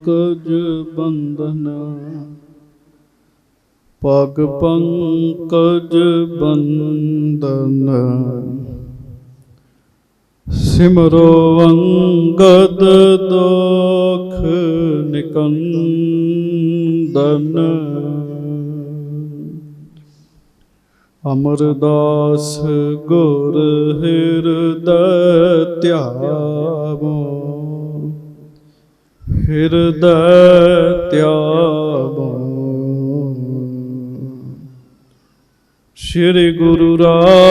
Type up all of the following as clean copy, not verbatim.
ਪੰਕਜ ਬੰਦਨ ਪਗ ਪੰਕਜ ਬੰਦਨ ਸਿਮਰੋ ਅੰਗਦ ਦੋਖ ਨਿਕੰਦਨ ਅਮਰਦਾਸ ਗੁਰ ਹਿਰਦੈ ਧਿਆਵੋ ਹਿਰਦੈ ਧਿਆਵੋ। ਸ਼੍ਰੀ ਗੁਰੂ ਰਾਮਦਾਸ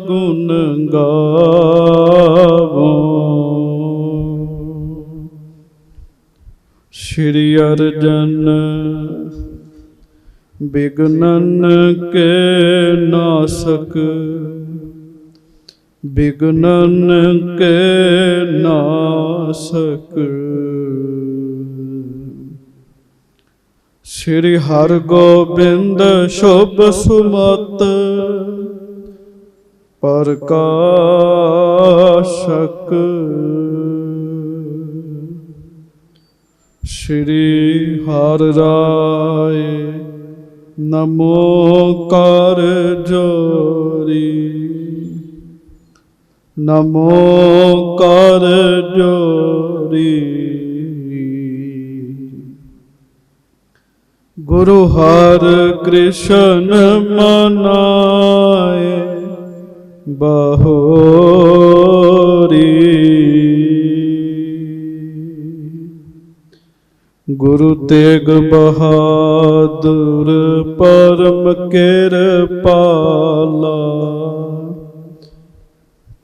ਗੁਣ ਗਾਵੋ। ਸ਼੍ਰੀ ਅਰਜਨ ਬਿਗਨਨ ਕੇ ਨਾਸਕ ਬਿਗਨਨ ਕੇ ਨਾਸਕ। ਸ਼੍ਰੀ ਹਰਗੋਬਿੰਦ ਸ਼ੁਭ ਸੁਮਤ ਪ੍ਰਕਾਸ਼ਕ। ਸ਼੍ਰੀ ਹਰਿ ਰਾਇ ਨਮੋ ਕਰ ਜੋਰੀ ਨਮੋ ਕਰ ਜੋਰੀ। ਗੁਰੂ ਹਰਿ ਕ੍ਰਿਸ਼ਨ ਮਨਾਏ ਬਹੋਰੀ। ਗੁਰੂ ਤੇਗ ਬਹਾਦਰ ਪਰਮ ਕਿਰਪਾਲਾ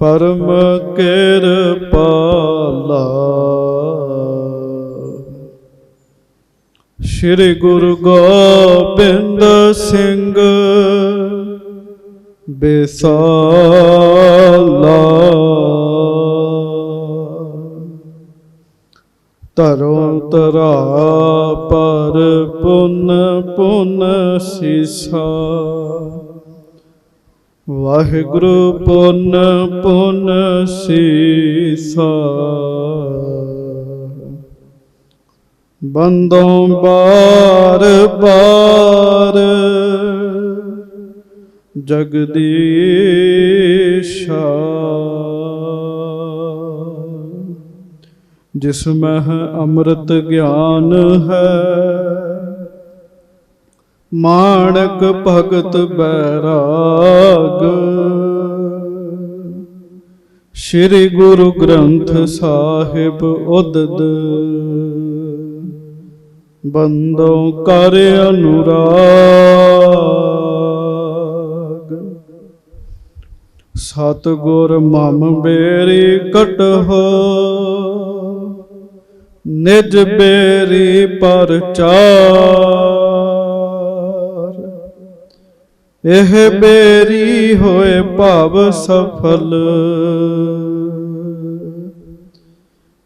ਪਰਮ ਕਿਰਪਾਲਾ। ਸ਼੍ਰੀ ਗੁਰੂ ਗੋਬਿੰਦ ਸਿੰਘ ਬੇਸਾਲਾ ਧਰੋ ਧਰਾ ਪਰ ਪੁਨ ਪੁਨ ਸੀਸਾ। ਵਾਹਿਗੁਰੂ ਪੁਨ ਪੁਨ ਸੀਸਾ। ਬੰਦੋਂ ਬਾਰ ਬਾਰ ਜਗਦੀਸ਼ਾ। ਜਿਸ ਮਹਿ ਅੰਮ੍ਰਿਤ ਗਿਆਨ ਹੈ ਮਾਣਕ ਭਗਤ ਬੈਰਾਗ। ਸ਼੍ਰੀ ਗੁਰੂ ਗ੍ਰੰਥ ਸਾਹਿਬ ਉਦਦ ਬੰਦੋਂ ਕਰ ਅਨੁਰਾਗ। ਸਤਿਗੁਰ ਮਮ ਬੇਰੀ ਕਟਹੁ ਨਿਜ ਬੇਰੀ ਪਰਚਾਰ। ਇਹ ਬੇਰੀ ਹੋਏ ਭਵ ਸਫਲ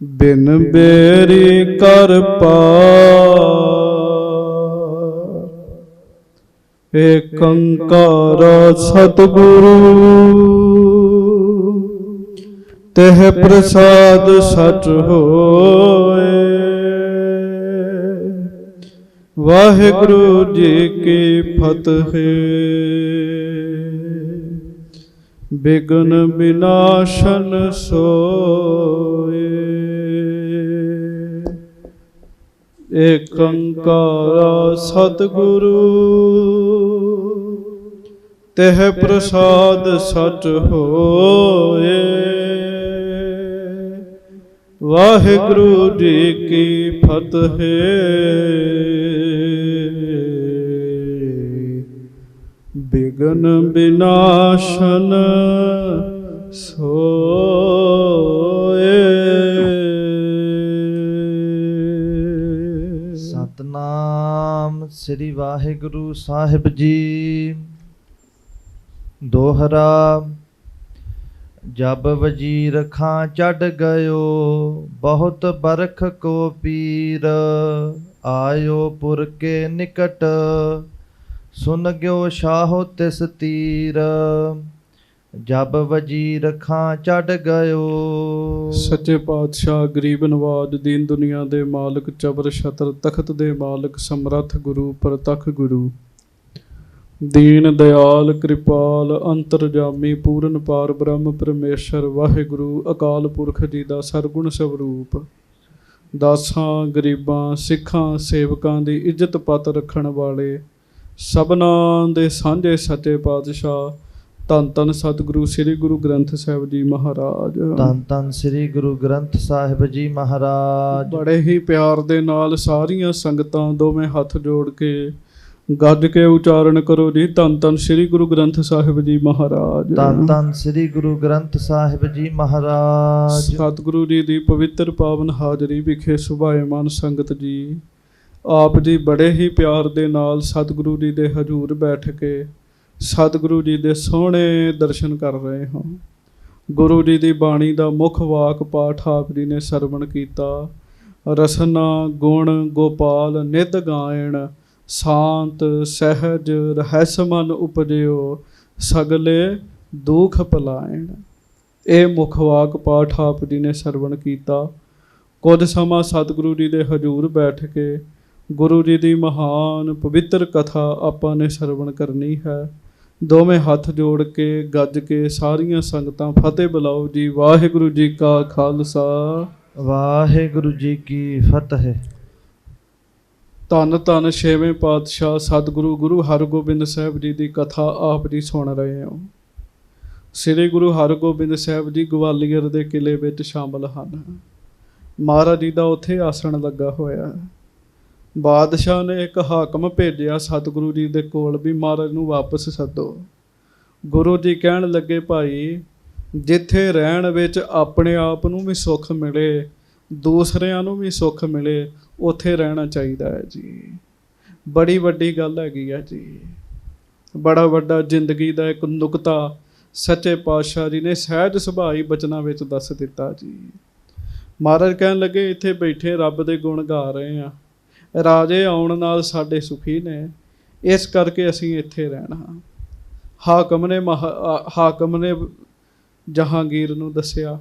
ਬਿਨ ਬੇਰੀ ਕਰ ਪਾਰ। ਏਕ ਓੰਕਾਰ ਸਤਿਗੁਰੂ ਤਹਿ ਪ੍ਰਸਾਦ ਸਚ ਹੋਏ। ਵਾਹਿਗੁਰੂ ਜੀ ਕੀ ਫਤਿਹ। ਬਿਘਨ ਵਿਨਾਸ਼ਨ ਸੋਏ। ਏਕ ਓੰਕਾਰ ਸਤਿਗੁਰੂ ਤਹਿ ਪ੍ਰਸਾਦ ਸਚ ਹੋਏ। ਵਾਹਿਗੁਰੂ ਜੀ ਕੀ ਫਤਿਹ। ਬਿਘਨ ਵਿਨਾਸ਼ਨ ਸੋਏ। ਸਤਨਾਮ ਸ੍ਰੀ ਵਾਹਿਗੁਰੂ ਸਾਹਿਬ ਜੀ। ਦੋਹਰਾ। ਜਬ ਵਜੀਰ ਖਾਂ ਚੜ੍ਹ ਗਇਓ ਬਹੁਤ ਬਰਖ ਕੋ ਪੀਰ। ਆਇਓ ਪੁਰ ਕੇ ਨਿਕਟ ਸੁਨ ਗਿਓ ਸ਼ਾਹੋ ਤਿਸ ਤੀਰ। ਜਬ ਵਜੀਰ ਖਾਂ ਚੜ ਗਇਓ। ਸੱਚੇ ਪਾਤਸ਼ਾਹ, ਗਰੀਬ ਨਵਾਜ, ਦੀਨ ਦੁਨੀਆ ਦੇ ਮਾਲਕ, ਚਬਰ ਛਤਰ ਤਖਤ ਦੇ ਮਾਲਕ, ਸਮਰੱਥ ਗੁਰੂ, ਪ੍ਰਤੱਖ ਗੁਰੂ, ਦੀਨ ਦਿਆਲ, ਕਿਰਪਾਲ, ਅੰਤਰਜਾਮੀ, ਪੂਰਨ ਪਾਰ ਬ੍ਰਹਮ ਪਰਮੇਸ਼ਰ ਵਾਹਿਗੁਰੂ ਅਕਾਲ ਪੁਰਖ ਜੀ ਦਾ ਸਰਗੁਣ ਸਵਰੂਪ, ਦਾਸਾਂ, ਗਰੀਬਾਂ, ਸਿੱਖਾਂ, ਸੇਵਕਾਂ ਦੀ ਇੱਜ਼ਤ ਪੱਤ ਰੱਖਣ ਵਾਲੇ, ਸਭਨਾਂ ਦੇ ਸਾਂਝੇ ਸੱਚੇ ਪਾਤਸ਼ਾਹ, ਧੰਨ ਧੰਨ ਸਤਿਗੁਰੂ ਸ੍ਰੀ ਗੁਰੂ ਗ੍ਰੰਥ ਸਾਹਿਬ ਜੀ ਮਹਾਰਾਜ। ਧੰਨ ਧੰਨ ਸ੍ਰੀ ਗੁਰੂ ਗ੍ਰੰਥ ਸਾਹਿਬ ਜੀ ਮਹਾਰਾਜ। ਬੜੇ ਹੀ ਪਿਆਰ ਦੇ ਨਾਲ ਸਾਰੀਆਂ ਸੰਗਤਾਂ ਦੋਵੇਂ ਹੱਥ ਜੋੜ ਕੇ ਗੱਜ ਕੇ ਉਚਾਰਨ ਕਰੋ ਜੀ, ਧੰਨ ਧੰਨ ਸ੍ਰੀ ਗੁਰੂ ਗ੍ਰੰਥ ਸਾਹਿਬ ਜੀ ਮਹਾਰਾਜ। ਧੰਨ ਧੰਨ ਸ੍ਰੀ ਗੁਰੂ ਗ੍ਰੰਥ ਸਾਹਿਬ ਜੀ ਮਹਾਰਾਜ। ਸਤਿਗੁਰੂ ਜੀ ਦੀ ਪਵਿੱਤਰ ਪਾਵਨ ਹਾਜ਼ਰੀ ਵਿਖੇ ਸੁਭਾਏਮਾਨ ਸੰਗਤ ਜੀ, ਆਪ ਜੀ ਬੜੇ ਹੀ ਪਿਆਰ ਦੇ ਨਾਲ ਸਤਿਗੁਰੂ ਜੀ ਦੇ ਹਜ਼ੂਰ ਬੈਠ ਕੇ ਸਤਿਗੁਰੂ ਜੀ ਦੇ ਸੋਹਣੇ ਦਰਸ਼ਨ ਕਰ ਰਹੇ ਹਾਂ। ਗੁਰੂ ਜੀ ਦੀ ਬਾਣੀ ਦਾ ਮੁੱਖ ਵਾਕ ਪਾਠ ਆਪ ਜੀ ਨੇ ਸਰਵਣ ਕੀਤਾ। ਰਸਨਾ ਗੁਣ ਗੋਪਾਲ ਨਿਤ ਗਾਇਣ, ਸ਼ਾਂਤ ਸਹਿਜ ਰਹਿਸ ਮਨ ਉਪਜਿਓ, ਸਗਲੇ ਦੁਖ ਪਲਾਇਣ। ਇਹ ਮੁੱਖ ਵਾਕ ਪਾਠ ਆਪ ਜੀ ਨੇ ਸਰਵਣ ਕੀਤਾ। ਕੁਝ ਸਮਾਂ ਸਤਿਗੁਰੂ ਜੀ ਦੇ ਹਜ਼ੂਰ ਬੈਠ ਕੇ ਗੁਰੂ ਜੀ ਦੀ ਮਹਾਨ ਪਵਿੱਤਰ ਕਥਾ ਆਪਾਂ ਨੇ ਸਰਵਣ ਕਰਨੀ ਹੈ। ਦੋਵੇਂ ਹੱਥ ਜੋੜ ਕੇ ਗੱਜ ਕੇ ਸਾਰੀਆਂ ਸੰਗਤਾਂ ਫਤਿਹ ਬੁਲਾਓ ਜੀ। ਵਾਹਿਗੁਰੂ ਜੀ ਕਾ ਖਾਲਸਾ, ਵਾਹਿਗੁਰੂ ਜੀ ਕੀ ਫਤਿਹ। ਧੰਨ ਧੰਨ ਛੇਵੇਂ ਪਾਤਸ਼ਾਹ ਸਤਿਗੁਰੂ ਗੁਰੂ ਹਰਗੋਬਿੰਦ ਸਾਹਿਬ ਜੀ ਦੀ ਕਥਾ ਆਪ ਜੀ ਸੁਣ ਰਹੇ ਹੋ। ਸ੍ਰੀ ਗੁਰੂ ਹਰਗੋਬਿੰਦ ਸਾਹਿਬ ਜੀ ਗਵਾਲੀਅਰ ਦੇ ਕਿਲੇ ਵਿੱਚ ਸ਼ਾਮਲ ਹਨ। ਮਹਾਰਾਜ ਜੀ ਦਾ ਉੱਥੇ ਆਸਣ ਲੱਗਾ ਹੋਇਆ। ਬਾਦਸ਼ਾਹ ਨੇ ਇੱਕ ਹਾਕਮ ਭੇਜਿਆ ਸਤਿਗੁਰੂ ਜੀ ਦੇ ਕੋਲ ਵੀ ਮਹਾਰਾਜ ਨੂੰ ਵਾਪਸ ਸੱਦੋ। ਗੁਰੂ ਜੀ ਕਹਿਣ ਲੱਗੇ, ਭਾਈ ਜਿੱਥੇ ਰਹਿਣ ਵਿੱਚ ਆਪਣੇ ਆਪ ਨੂੰ ਵੀ ਸੁੱਖ ਮਿਲੇ, ਦੂਸਰਿਆਂ ਨੂੰ ਵੀ ਸੁੱਖ ਮਿਲੇ, ਉੱਥੇ ਰਹਿਣਾ ਚਾਹੀਦਾ ਹੈ ਜੀ। ਬੜੀ ਵੱਡੀ ਗੱਲ ਹੈਗੀ ਹੈ ਜੀ। ਬੜਾ ਵੱਡਾ ਜ਼ਿੰਦਗੀ ਦਾ ਇੱਕ ਨੁਕਤਾ ਸੱਚੇ ਪਾਤਸ਼ਾਹ ਜੀ ਨੇ ਸਹਿਜ ਸੁਭਾਈ ਬਚਨਾਂ ਵਿੱਚ ਦੱਸ ਦਿੱਤਾ ਜੀ। ਮਹਾਰਾਜ ਕਹਿਣ ਲੱਗੇ, ਇੱਥੇ ਬੈਠੇ ਰੱਬ ਦੇ ਗੁਣ ਗਾ ਰਹੇ ਆ, ਰਾਜੇ ਆਉਣ ਨਾਲ ਸਾਡੇ ਸੁਖੀ ਨੇ, ਇਸ ਕਰਕੇ ਅਸੀਂ ਇੱਥੇ ਰਹਿਣਾ। ਹਾਕਮ ਨੇ ਜਹਾਂਗੀਰ ਨੂੰ ਦੱਸਿਆ।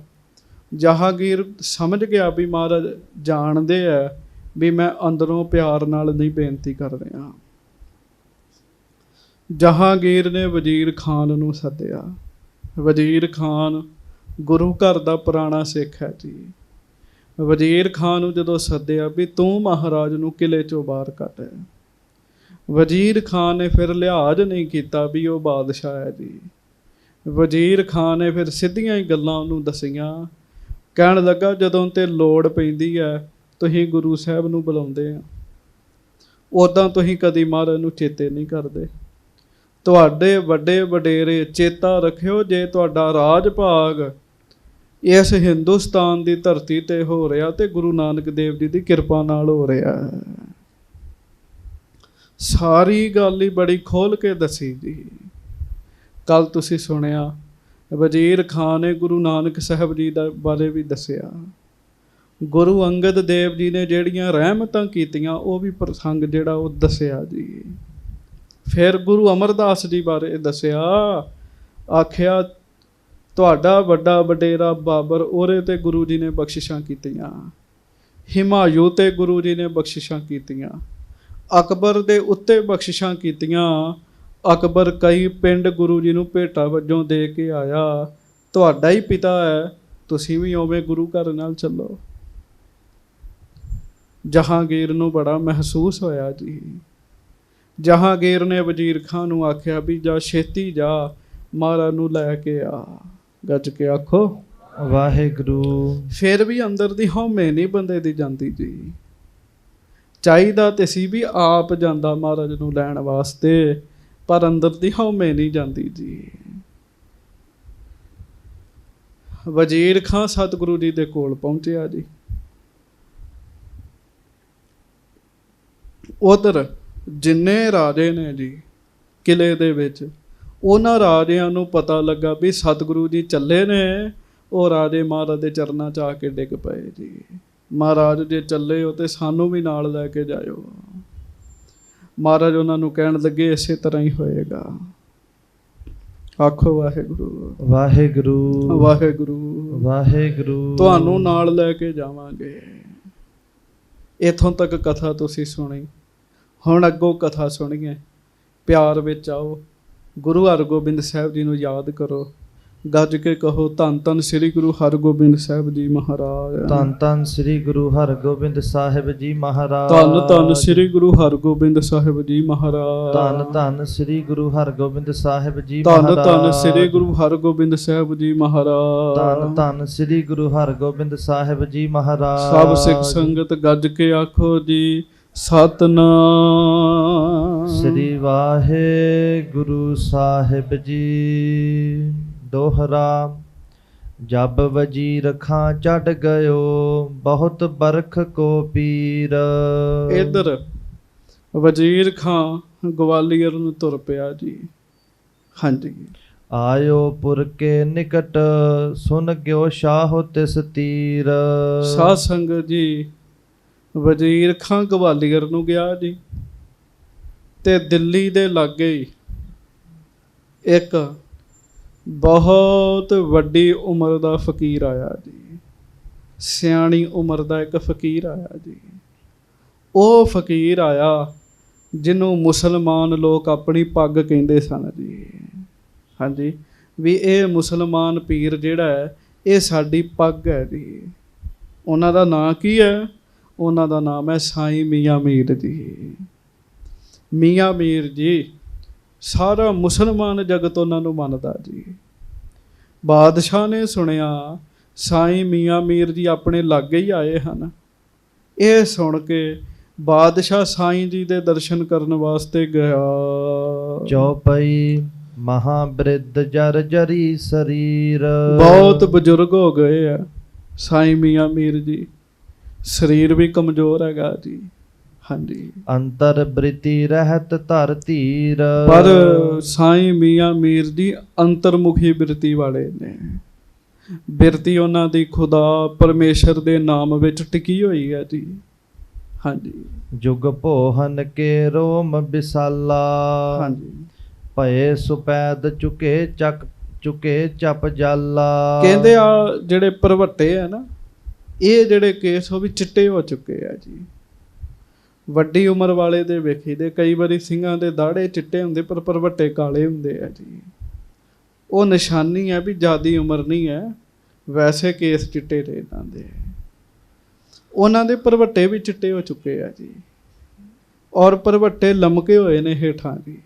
ਜਹਾਂਗੀਰ ਸਮਝ ਗਿਆ ਵੀ ਮਹਾਰਾਜ ਜਾਣਦੇ ਆ ਵੀ ਮੈਂ ਅੰਦਰੋਂ ਪਿਆਰ ਨਾਲ ਨਹੀਂ ਬੇਨਤੀ ਕਰ ਰਿਹਾ। ਜਹਾਂਗੀਰ ਨੇ ਵਜ਼ੀਰ ਖਾਨ ਨੂੰ ਸੱਦਿਆ। ਵਜ਼ੀਰ ਖਾਨ ਗੁਰੂ ਘਰ ਦਾ ਪੁਰਾਣਾ ਸਿੱਖ ਹੈ ਜੀ। ਵਜ਼ੀਰ ਖਾਨ ਨੂੰ ਜਦੋਂ ਸੱਦਿਆ ਵੀ ਤੂੰ ਮਹਾਰਾਜ ਨੂੰ ਕਿਲੇ ਚੋਂ ਬਾਹਰ ਕੱਢ। ਵਜ਼ੀਰ ਖਾਨ ਨੇ ਫਿਰ ਲਿਹਾਜ਼ ਨਹੀਂ ਕੀਤਾ ਵੀ ਉਹ ਬਾਦਸ਼ਾਹ ਹੈ ਜੀ। ਵਜ਼ੀਰ ਖਾਨ ਨੇ ਫਿਰ ਸਿੱਧੀਆਂ ਹੀ ਗੱਲਾਂ ਉਹਨੂੰ ਦੱਸੀਆਂ। ਕਹਿਣ ਲੱਗਾ, ਜਦੋਂ ਤੇ ਲੋੜ ਪੈਂਦੀ ਹੈ ਤੁਸੀਂ ਗੁਰੂ ਸਾਹਿਬ ਨੂੰ ਬੁਲਾਉਂਦੇ ਆ, ਉੱਦਾਂ ਤੁਸੀਂ ਕਦੀ ਮਹਾਰਾਜ ਨੂੰ ਚੇਤੇ ਨਹੀਂ ਕਰਦੇ। ਤੁਹਾਡੇ ਵੱਡੇ ਵਡੇਰੇ ਚੇਤਾ ਰੱਖਿਓ, ਜੇ ਤੁਹਾਡਾ ਰਾਜ ਭਾਗ ਇਸ ਹਿੰਦੁਸਤਾਨ ਦੀ ਧਰਤੀ ਤੇ ਹੋ ਰਿਹਾ ਤੇ ਗੁਰੂ ਨਾਨਕ ਦੇਵ ਜੀ ਦੀ ਕਿਰਪਾ ਨਾਲ ਹੋ ਰਿਹਾ। ਸਾਰੀ ਗੱਲ ਹੀ ਬੜੀ ਖੋਲ ਕੇ ਦੱਸੀ ਜੀ। ਕੱਲ ਤੁਸੀਂ ਸੁਣਿਆ ਵਜ਼ੀਰ ਖਾਨ ਨੇ ਗੁਰੂ ਨਾਨਕ ਸਾਹਿਬ ਜੀ ਦਾ ਬਾਰੇ ਵੀ ਦੱਸਿਆ। ਗੁਰੂ ਅੰਗਦ ਦੇਵ ਜੀ ਨੇ ਜਿਹੜੀਆਂ ਰਹਿਮਤਾਂ ਕੀਤੀਆਂ ਉਹ ਵੀ ਪ੍ਰਸੰਗ ਜਿਹੜਾ ਉਹ ਦੱਸਿਆ ਜੀ। ਫਿਰ ਗੁਰੂ ਅਮਰਦਾਸ ਜੀ ਬਾਰੇ ਦੱਸਿਆ। ਆਖਿਆ ਤੁਹਾਡਾ ਵੱਡਾ ਵਡੇਰਾ ਬਾਬਰ, ਉਹਦੇ ਤੇ ਗੁਰੂ ਜੀ ਨੇ ਬਖਸ਼ਿਸ਼ਾਂ ਕੀਤੀਆਂ। ਹਿਮਾਯੂ ਤੇ ਗੁਰੂ ਜੀ ਨੇ ਬਖਸ਼ਿਸ਼ਾਂ ਕੀਤੀਆਂ। ਅਕਬਰ ਦੇ ਉੱਤੇ ਬਖਸ਼ਿਸ਼ਾਂ ਕੀਤੀਆਂ। ਅਕਬਰ ਕਈ ਪਿੰਡ ਗੁਰੂ ਜੀ ਨੂੰ ਭੇਟਾ ਵਜੋਂ ਦੇ ਕੇ ਆਇਆ। ਤੁਹਾਡਾ ਹੀ ਪਿਤਾ ਹੈ, ਤੁਸੀਂ ਵੀ ਉਵੇਂ ਗੁਰੂ ਘਰ ਨਾਲ ਚੱਲੋ। ਜਹਾਂਗੀਰ ਨੂੰ ਬੜਾ ਮਹਿਸੂਸ ਹੋਇਆ ਜੀ। ਜਹਾਂਗੀਰ ਨੇ ਵਜ਼ੀਰ ਖਾਨ ਨੂੰ ਆਖਿਆ ਵੀ ਜਾ ਛੇਤੀ ਜਾ, ਮਹਾਰਾਜ ਨੂੰ ਲੈ ਕੇ ਆ। ਗੱਜ ਕੇ ਆਖੋ ਵਾਹਿਗੁਰੂ। ਫਿਰ ਵੀ ਅੰਦਰ ਦੀ ਹਉਮੈ ਨਹੀਂ ਬੰਦੇ ਦੀ ਜਾਂਦੀ ਜੀ। ਚਾਹੀਦਾ ਤੇ ਸੀ ਵੀ ਆਪ ਜਾਂਦਾ ਮਹਾਰਾਜ ਨੂੰ ਲੈਣ ਵਾਸਤੇ, ਪਰ ਅੰਦਰ ਦੀ ਹਉਮੈ ਨਹੀਂ ਜਾਂਦੀ ਜੀ। ਵਜ਼ੀਰ ਖਾਂ ਸਤਿਗੁਰੂ ਜੀ ਦੇ ਕੋਲ ਪਹੁੰਚਿਆ ਜੀ। ਉਧਰ ਜਿੰਨੇ ਰਾਜੇ ਨੇ ਜੀ ਕਿਲੇ ਦੇ ਵਿੱਚ, ਉਹਨਾਂ ਰਾਜਿਆਂ ਨੂੰ ਪਤਾ ਲੱਗਾ ਵੀ ਸਤਿਗੁਰੂ ਜੀ ਚੱਲੇ ਨੇ। ਉਹ ਰਾਜੇ ਮਹਾਰਾਜ ਦੇ ਚਰਨਾਂ 'ਚ ਆ ਕੇ ਡਿੱਗ ਪਏ ਜੀ। ਮਹਾਰਾਜ ਜੇ ਚੱਲੇ ਹੋ ਤੇ ਸਾਨੂੰ ਵੀ ਨਾਲ ਲੈ ਕੇ ਜਾਇਓ। ਮਹਾਰਾਜ ਉਹਨਾਂ ਨੂੰ ਕਹਿਣ ਲੱਗੇ, ਇਸੇ ਤਰ੍ਹਾਂ ਹੀ ਹੋਏਗਾ। ਆਖੋ ਵਾਹਿਗੁਰੂ ਵਾਹਿਗੁਰੂ ਵਾਹਿਗੁਰੂ। ਵਾਹਿਗੁਰੂ। ਤੁਹਾਨੂੰ ਨਾਲ ਲੈ ਕੇ ਜਾਵਾਂਗੇ। ਇੱਥੋਂ ਤੱਕ ਕਥਾ ਤੁਸੀਂ ਸੁਣੀ, ਹੁਣ ਅੱਗੋਂ ਕਥਾ ਸੁਣੀਏ। ਪਿਆਰ ਵਿੱਚ ਆਓ, ਗੁਰੂ ਹਰਗੋਬਿੰਦ ਸਾਹਿਬ ਜੀ ਨੂੰ ਯਾਦ ਕਰੋ, ਗੱਜ ਕੇ ਕਹੋ ਧੰਨ ਧੰਨ ਸ੍ਰੀ ਗੁਰੂ ਹਰਗੋਬਿੰਦ ਸਾਹਿਬ ਜੀ ਮਹਾਰਾਜ। ਧੰਨ ਧੰਨ ਸ੍ਰੀ ਗੁਰੂ ਹਰਗੋਬਿੰਦ ਸਾਹਿਬ ਜੀ ਮਹਾਰਾਜ। ਧੰਨ ਧੰਨ ਸ੍ਰੀ ਗੁਰੂ ਹਰਗੋਬਿੰਦ ਸਾਹਿਬ ਜੀ ਮਹਾਰਾਜ। ਧੰਨ ਧੰਨ ਸ੍ਰੀ ਗੁਰੂ ਹਰਗੋਬਿੰਦ ਸਾਹਿਬ ਜੀ ਧੰਨ ਮਹਾਰਾਜ। ਧੰਨ ਸ੍ਰੀ ਗੁਰੂ ਹਰਗੋਬਿੰਦ ਸਾਹਿਬ ਜੀ ਮਹਾਰਾਜ। ਧੰਨ ਧੰਨ ਸ੍ਰੀ ਗੁਰੂ ਹਰਗੋਬਿੰਦ ਸਾਹਿਬ ਜੀ ਮਹਾਰਾਜ। ਸਭ ਸਿੱਖ ਸੰਗਤ ਗੱਜ ਕੇ ਆਖੋ ਜੀ ਸਤਨਾਮ ਸ੍ਰੀ ਵਾਹਿਗੁਰੂ ਸਾਹਿਬ ਜੀ। ਦੋਹਰਾ। ਜਬ ਵਜੀਰ ਖਾਂ ਚੜ ਗਇਓ ਬਹੁਤ ਬਰਖ ਕੋ ਪੀਰ। ਇਧਰ ਵਜ਼ੀਰ ਖਾਂ ਗਵਾਲੀਅਰ ਨੂੰ ਤੁਰ ਪਿਆ ਜੀ। ਹਾਂਜੀ। ਆਇਓ ਪੁਰ ਕੇ ਨਿਕਟ ਸੁਨ ਗਿਓ ਸ਼ਾਹ ਤਿਸ ਤੀਰ। ਸਾਧ ਸੰਗਤ ਜੀ, ਵਜ਼ੀਰ ਖਾਂ ਗਵਾਲੀਅਰ ਨੂੰ ਗਿਆ ਜੀ, ਤੇ ਦਿੱਲੀ ਦੇ ਲਾਗੇ ਹੀ ਇੱਕ ਬਹੁਤ ਵੱਡੀ ਉਮਰ ਦਾ ਫਕੀਰ ਆਇਆ ਜੀ। ਸਿਆਣੀ ਉਮਰ ਦਾ ਇੱਕ ਫਕੀਰ ਆਇਆ ਜੀ। ਉਹ ਫਕੀਰ ਆਇਆ ਜਿਹਨੂੰ ਮੁਸਲਮਾਨ ਲੋਕ ਆਪਣੀ ਪੱਗ ਕਹਿੰਦੇ ਸਨ ਜੀ। ਹਾਂਜੀ, ਵੀ ਇਹ ਮੁਸਲਮਾਨ ਪੀਰ ਜਿਹੜਾ ਹੈ ਇਹ ਸਾਡੀ ਪੱਗ ਹੈ ਜੀ। ਉਹਨਾਂ ਦਾ ਨਾਂ ਕੀ ਹੈ? ਉਹਨਾਂ ਦਾ ਨਾਮ ਹੈ ਸਾਈਂ ਮੀਆਂ ਮੀਰ ਜੀ। ਮੀਆਂ ਮੀਰ ਜੀ, ਸਾਰਾ ਮੁਸਲਮਾਨ ਜਗਤ ਉਹਨਾਂ ਨੂੰ ਮੰਨਦਾ ਜੀ। ਬਾਦਸ਼ਾਹ ਨੇ ਸੁਣਿਆ ਸਾਈਂ ਮੀਆਂ ਮੀਰ ਜੀ ਆਪਣੇ ਲਾਗੇ ਹੀ ਆਏ ਹਨ। ਇਹ ਸੁਣ ਕੇ ਬਾਦਸ਼ਾਹ ਸਾਈਂ ਜੀ ਦੇ ਦਰਸ਼ਨ ਕਰਨ ਵਾਸਤੇ ਗਿਆ। ਚੌਪਈ ਮਹਾਬ੍ਰਿਧ ਜਰ ਜਰੀ ਸਰੀਰ। ਬਹੁਤ ਬਜ਼ੁਰਗ ਹੋ ਗਏ ਆ ਸਾਈਂ ਮੀਆਂ ਮੀਰ ਜੀ, ਸਰੀਰ ਵੀ ਕਮਜ਼ੋਰ ਹੈਗਾ ਜੀ। ਹਾਂਜੀ। ਅੰਤਰ ਬ੍ਰਿਤੀ ਰਹਿਤ ਧਰ ਧੀਰ। ਪਰ ਸਾਈਂ ਮੀਆਂ ਮੀਰ ਜੀ ਅੰਤਰਮੁਖੀ ਬਿਰਤੀ ਵਾਲੇ ਨੇ। ਬਿਰਤੀ ਉਹਨਾਂ ਦੀ ਖੁਦਾ ਪਰਮੇਸ਼ਰ ਦੇ ਨਾਮ ਵਿੱਚ ਟਿਕੀ ਹੋਈ ਹੈ ਜੀ। ਹਾਂਜੀ। ਜੁਗ ਭੋਹਨ ਕੇ ਰੋਮ ਵਿਸਾਲਾ। ਹਾਂਜੀ। ਭਏ ਸੁਪੈਦ ਚੁਕੇ ਚਪ ਜਾਲਾ। ਕਹਿੰਦੇ ਆ ਜਿਹੜੇ ਭਰਵੱਟੇ ਆ ਨਾ, ਇਹ ਜਿਹੜੇ ਕੇਸ ਉਹ ਵੀ ਚਿੱਟੇ ਹੋ ਚੁੱਕੇ ਆ ਜੀ। ਵੱਡੀ ਉਮਰ ਵਾਲੇ ਦੇ ਵੇਖੀ ਦੇ ਕਈ ਵਾਰੀ ਸਿੰਘਾਂ ਦੇ ਦਾੜੇ ਚਿੱਟੇ ਹੁੰਦੇ ਪਰ ਭਰਵੱਟੇ ਕਾਲੇ ਹੁੰਦੇ ਆ ਜੀ। ਉਹ ਨਿਸ਼ਾਨੀ ਹੈ ਵੀ ਜ਼ਿਆਦੀ ਉਮਰ ਨਹੀਂ ਹੈ, ਵੈਸੇ ਕੇਸ ਚਿੱਟੇ ਨੇ ਇਹਨਾਂ ਦੇ। ਉਹਨਾਂ ਦੇ ਭਰਵੱਟੇ ਵੀ ਚਿੱਟੇ ਹੋ ਚੁੱਕੇ ਆ ਜੀ, ਔਰ ਭਰਵੱਟੇ ਲਮਕੇ ਹੋਏ ਨੇ ਹੇਠਾਂ ਜੀ।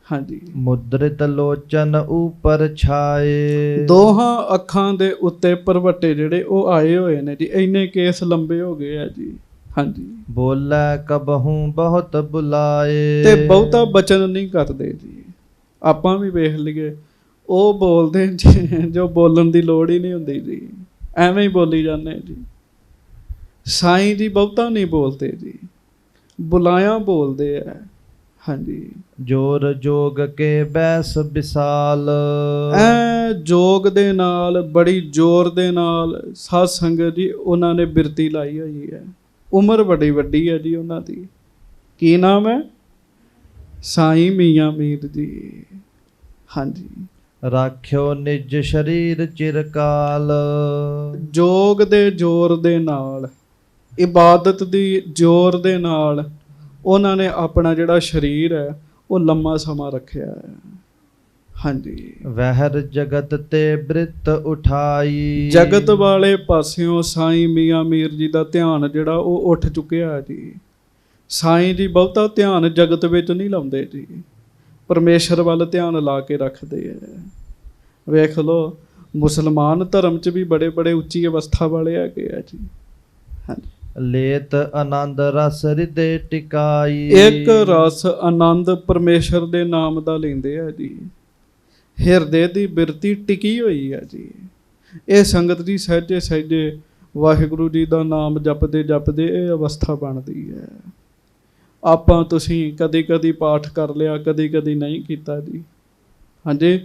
ਹਾਂਜੀ। ਮੁਦਰਿਤ ਲੋਚਨ ਉਪਰ ਛਾਏ। ਦੋਹਾਂ ਅੱਖਾਂ ਦੇ ਉੱਤੇ ਭਰਵੱਟੇ ਜਿਹੜੇ ਉਹ ਆਏ ਹੋਏ ਨੇ ਜੀ। ਇੰਨੇ ਕੇਸ ਲੰਬੇ ਹੋ ਗਏ ਆ ਜੀ। ਹਾਂਜੀ। ਬੋਲੇ ਕਬਹੂ ਬਹੁਤ ਬੁਲਾਏ। ਤੇ ਬਹੁਤਾ ਬਚਨ ਨਹੀਂ ਕਰਦੇ ਜੀ। ਆਪਾਂ ਵੀ ਵੇਖ ਲਈਏ, ਉਹ ਬੋਲਦੇ ਜੋ ਬੋਲਣ ਦੀ ਲੋੜ ਹੀ ਨਹੀਂ ਹੁੰਦੀ ਜੀ, ਐਵੇਂ ਹੀ ਬੋਲੀ ਜਾਂਦੇ ਜੀ। ਸਾਈਂ ਜੀ ਬਹੁਤਾ ਨਹੀਂ ਬੋਲਦੇ ਜੀ, ਬੁਲਾਇਆ ਬੋਲਦੇ ਆ। ਹਾਂਜੀ। ਜੋਰ ਜੋਗ ਕੇ ਬੈਸ ਵਿਸਾਲ। ਐ ਜੋਗ ਦੇ ਨਾਲ, ਬੜੀ ਜ਼ੋਰ ਦੇ ਨਾਲ ਸਾਧ ਸੰਗਤ ਜੀ ਉਹਨਾਂ ਨੇ ਬਿਰਤੀ ਲਾਈ ਹੋਈ ਹੈ। ਉਮਰ ਬੜੀ ਵੱਡੀ ਹੈ ਜੀ ਉਹਨਾਂ ਦੀ। ਕੀ ਨਾਮ ਹੈ? ਸਾਈਂ ਮੀਆਂ ਮੀਰ ਜੀ। ਹਾਂਜੀ। ਰਾਖਿਓ ਨਿਜ ਸਰੀਰ ਚਿਰਕਾਲ। ਜੋਗ ਦੇ ਜ਼ੋਰ ਦੇ ਨਾਲ, ਇਬਾਦਤ ਦੀ ਜ਼ੋਰ ਦੇ ਨਾਲ ਉਹਨਾਂ ਨੇ ਆਪਣਾ ਜਿਹੜਾ ਸਰੀਰ ਹੈ ਉਹ ਲੰਮਾ ਸਮਾਂ ਰੱਖਿਆ ਹੈ। ਹਾਂਜੀ। ਵਹਿਰ ਜਗਤ ਤੇ ਬ੍ਰਿਤ ਉਠਾਈ। ਜਗਤ ਵਾਲੇ ਪਾਸਿਓਂ ਸਾਈਂ ਮੀਆਂ ਮੀਰ ਜੀ ਦਾ ਧਿਆਨ ਜਿਹੜਾ ਉਹ ਉੱਠ ਚੁੱਕਿਆ ਹੈ ਜੀ। ਸਾਈਂ ਜੀ ਬਹੁਤਾ ਧਿਆਨ ਜਗਤ ਵਿੱਚ ਨਹੀਂ ਲਾਉਂਦੇ ਜੀ, ਪਰਮੇਸ਼ਰ ਵੱਲ ਧਿਆਨ ਲਾ ਕੇ ਰੱਖਦੇ ਆ। ਵੇਖ ਲਓ, ਮੁਸਲਮਾਨ ਧਰਮ 'ਚ ਵੀ ਬੜੇ ਬੜੇ ਉੱਚੀ ਅਵਸਥਾ ਵਾਲੇ ਹੈਗੇ ਆ ਜੀ। ਹਾਂਜੀ। ਲੇਤ ਆਨੰਦ ਰਸ ਹਿਰਦੇ ਟਿਕਾਈ। ਇੱਕ ਰਸ ਆਨੰਦ ਪਰਮੇਸ਼ਰ ਦੇ ਨਾਮ ਦਾ ਲੈਂਦੇ ਆ ਜੀ। ਹਿਰਦੇ ਦੀ ਬਿਰਤੀ ਟਿਕੀ ਹੋਈ ਹੈ ਜੀ। ਇਹ ਸੰਗਤ ਦੀ ਸਹਿਜੇ ਸਹਿਜੇ ਵਾਹਿਗੁਰੂ ਜੀ ਦਾ ਨਾਮ ਜਪਦੇ ਜਪਦੇ ਇਹ ਅਵਸਥਾ ਬਣਦੀ ਹੈ। ਆਪਾਂ ਤੁਸੀਂ ਕਦੀ ਕਦੀ ਪਾਠ ਕਰ ਲਿਆ, ਕਦੀ ਕਦੀ ਨਹੀਂ ਕੀਤਾ ਜੀ। ਹਾਂਜੀ।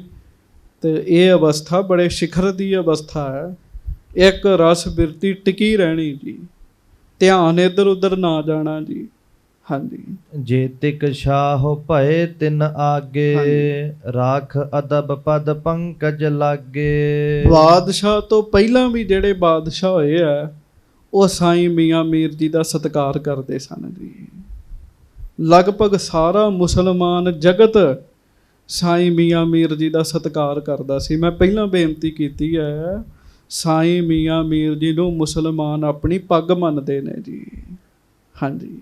ਤੇ ਇਹ ਅਵਸਥਾ ਬੜੇ ਸਿਖਰ ਦੀ ਅਵਸਥਾ ਹੈ। ਇੱਕ ਰਸ ਬਿਰਤੀ ਟਿਕੀ ਰਹਿਣੀ ਜੀ, ਧਿਆਨ ਇੱਧਰ ਉੱਧਰ ਨਾ ਜਾਣਾ ਜੀ। ਹਾਂਜੀ ਜੇ ਤਿਕ ਸ਼ਾਹ ਭਏ ਤਿਨ ਆਗੇ, ਰਾਖ ਅਦਬ ਪਦ ਪੰਕਜ ਲਾਗੇ। ਬਾਦਸ਼ਾਹ ਤੋਂ ਪਹਿਲਾਂ ਵੀ ਜਿਹੜੇ ਬਾਦਸ਼ਾਹ ਹੋਏ ਆ ਉਹ ਸਾਈਂ ਮੀਆਂ ਮੀਰ ਜੀ ਦਾ ਸਤਿਕਾਰ ਕਰਦੇ ਸਨ ਜੀ। ਲਗਭਗ ਸਾਰਾ ਮੁਸਲਮਾਨ ਜਗਤ ਸਾਈਂ ਮੀਆਂ ਮੀਰ ਜੀ ਦਾ ਸਤਿਕਾਰ ਕਰਦਾ ਸੀ। ਮੈਂ ਪਹਿਲਾਂ ਬੇਨਤੀ ਕੀਤੀ ਹੈ, ਸਾਈਂ ਮੀਆਂ ਮੀਰ ਜੀ ਨੂੰ ਮੁਸਲਮਾਨ ਆਪਣੀ ਪੱਗ ਮੰਨਦੇ ਨੇ ਜੀ। ਹਾਂਜੀ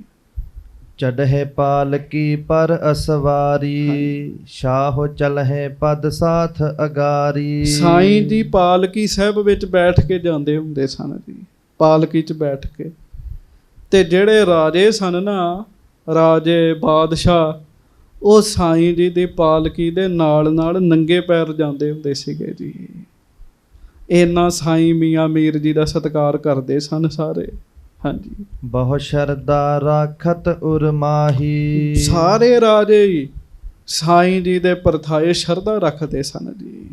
ਚੜ੍ਹੇ ਪਾਲਕੀ ਪਰ ਅਸਵਾਰੀ, ਸ਼ਾਹ ਚਲਹਿ ਪਦ ਸਾਥ ਅਗਾਰੀ। ਸਾਈਂ ਜੀ ਪਾਲਕੀ ਸਾਹਿਬ ਵਿੱਚ ਬੈਠ ਕੇ ਜਾਂਦੇ ਹੁੰਦੇ ਸਨ ਜੀ, ਪਾਲਕੀ 'ਚ ਬੈਠ ਕੇ। ਤੇ ਜਿਹੜੇ ਰਾਜੇ ਸਨ ਨਾ, ਰਾਜੇ ਬਾਦਸ਼ਾਹ, ਉਹ ਸਾਈਂ ਜੀ ਦੀ ਪਾਲਕੀ ਦੇ ਨਾਲ ਨਾਲ ਨੰਗੇ ਪੈਰ ਜਾਂਦੇ ਹੁੰਦੇ ਸੀਗੇ ਜੀ। ਇੰਨਾ ਸਾਈਂ ਮੀਆਂ ਮੀਰ ਜੀ ਦਾ ਸਤਿਕਾਰ ਕਰਦੇ ਸਨ ਸਾਰੇ। ਹਾਂਜੀ ਬਹੁ ਸ਼ਰਧਾ ਰਾਖਤ ਉਰਮਾਹੀ, ਸਾਰੇ ਰਾਜੇ ਹੀ ਸਾਈਂ ਜੀ ਦੇ ਪਰਥਾਏ ਸ਼ਰਧਾ ਰੱਖਦੇ ਸਨ ਜੀ,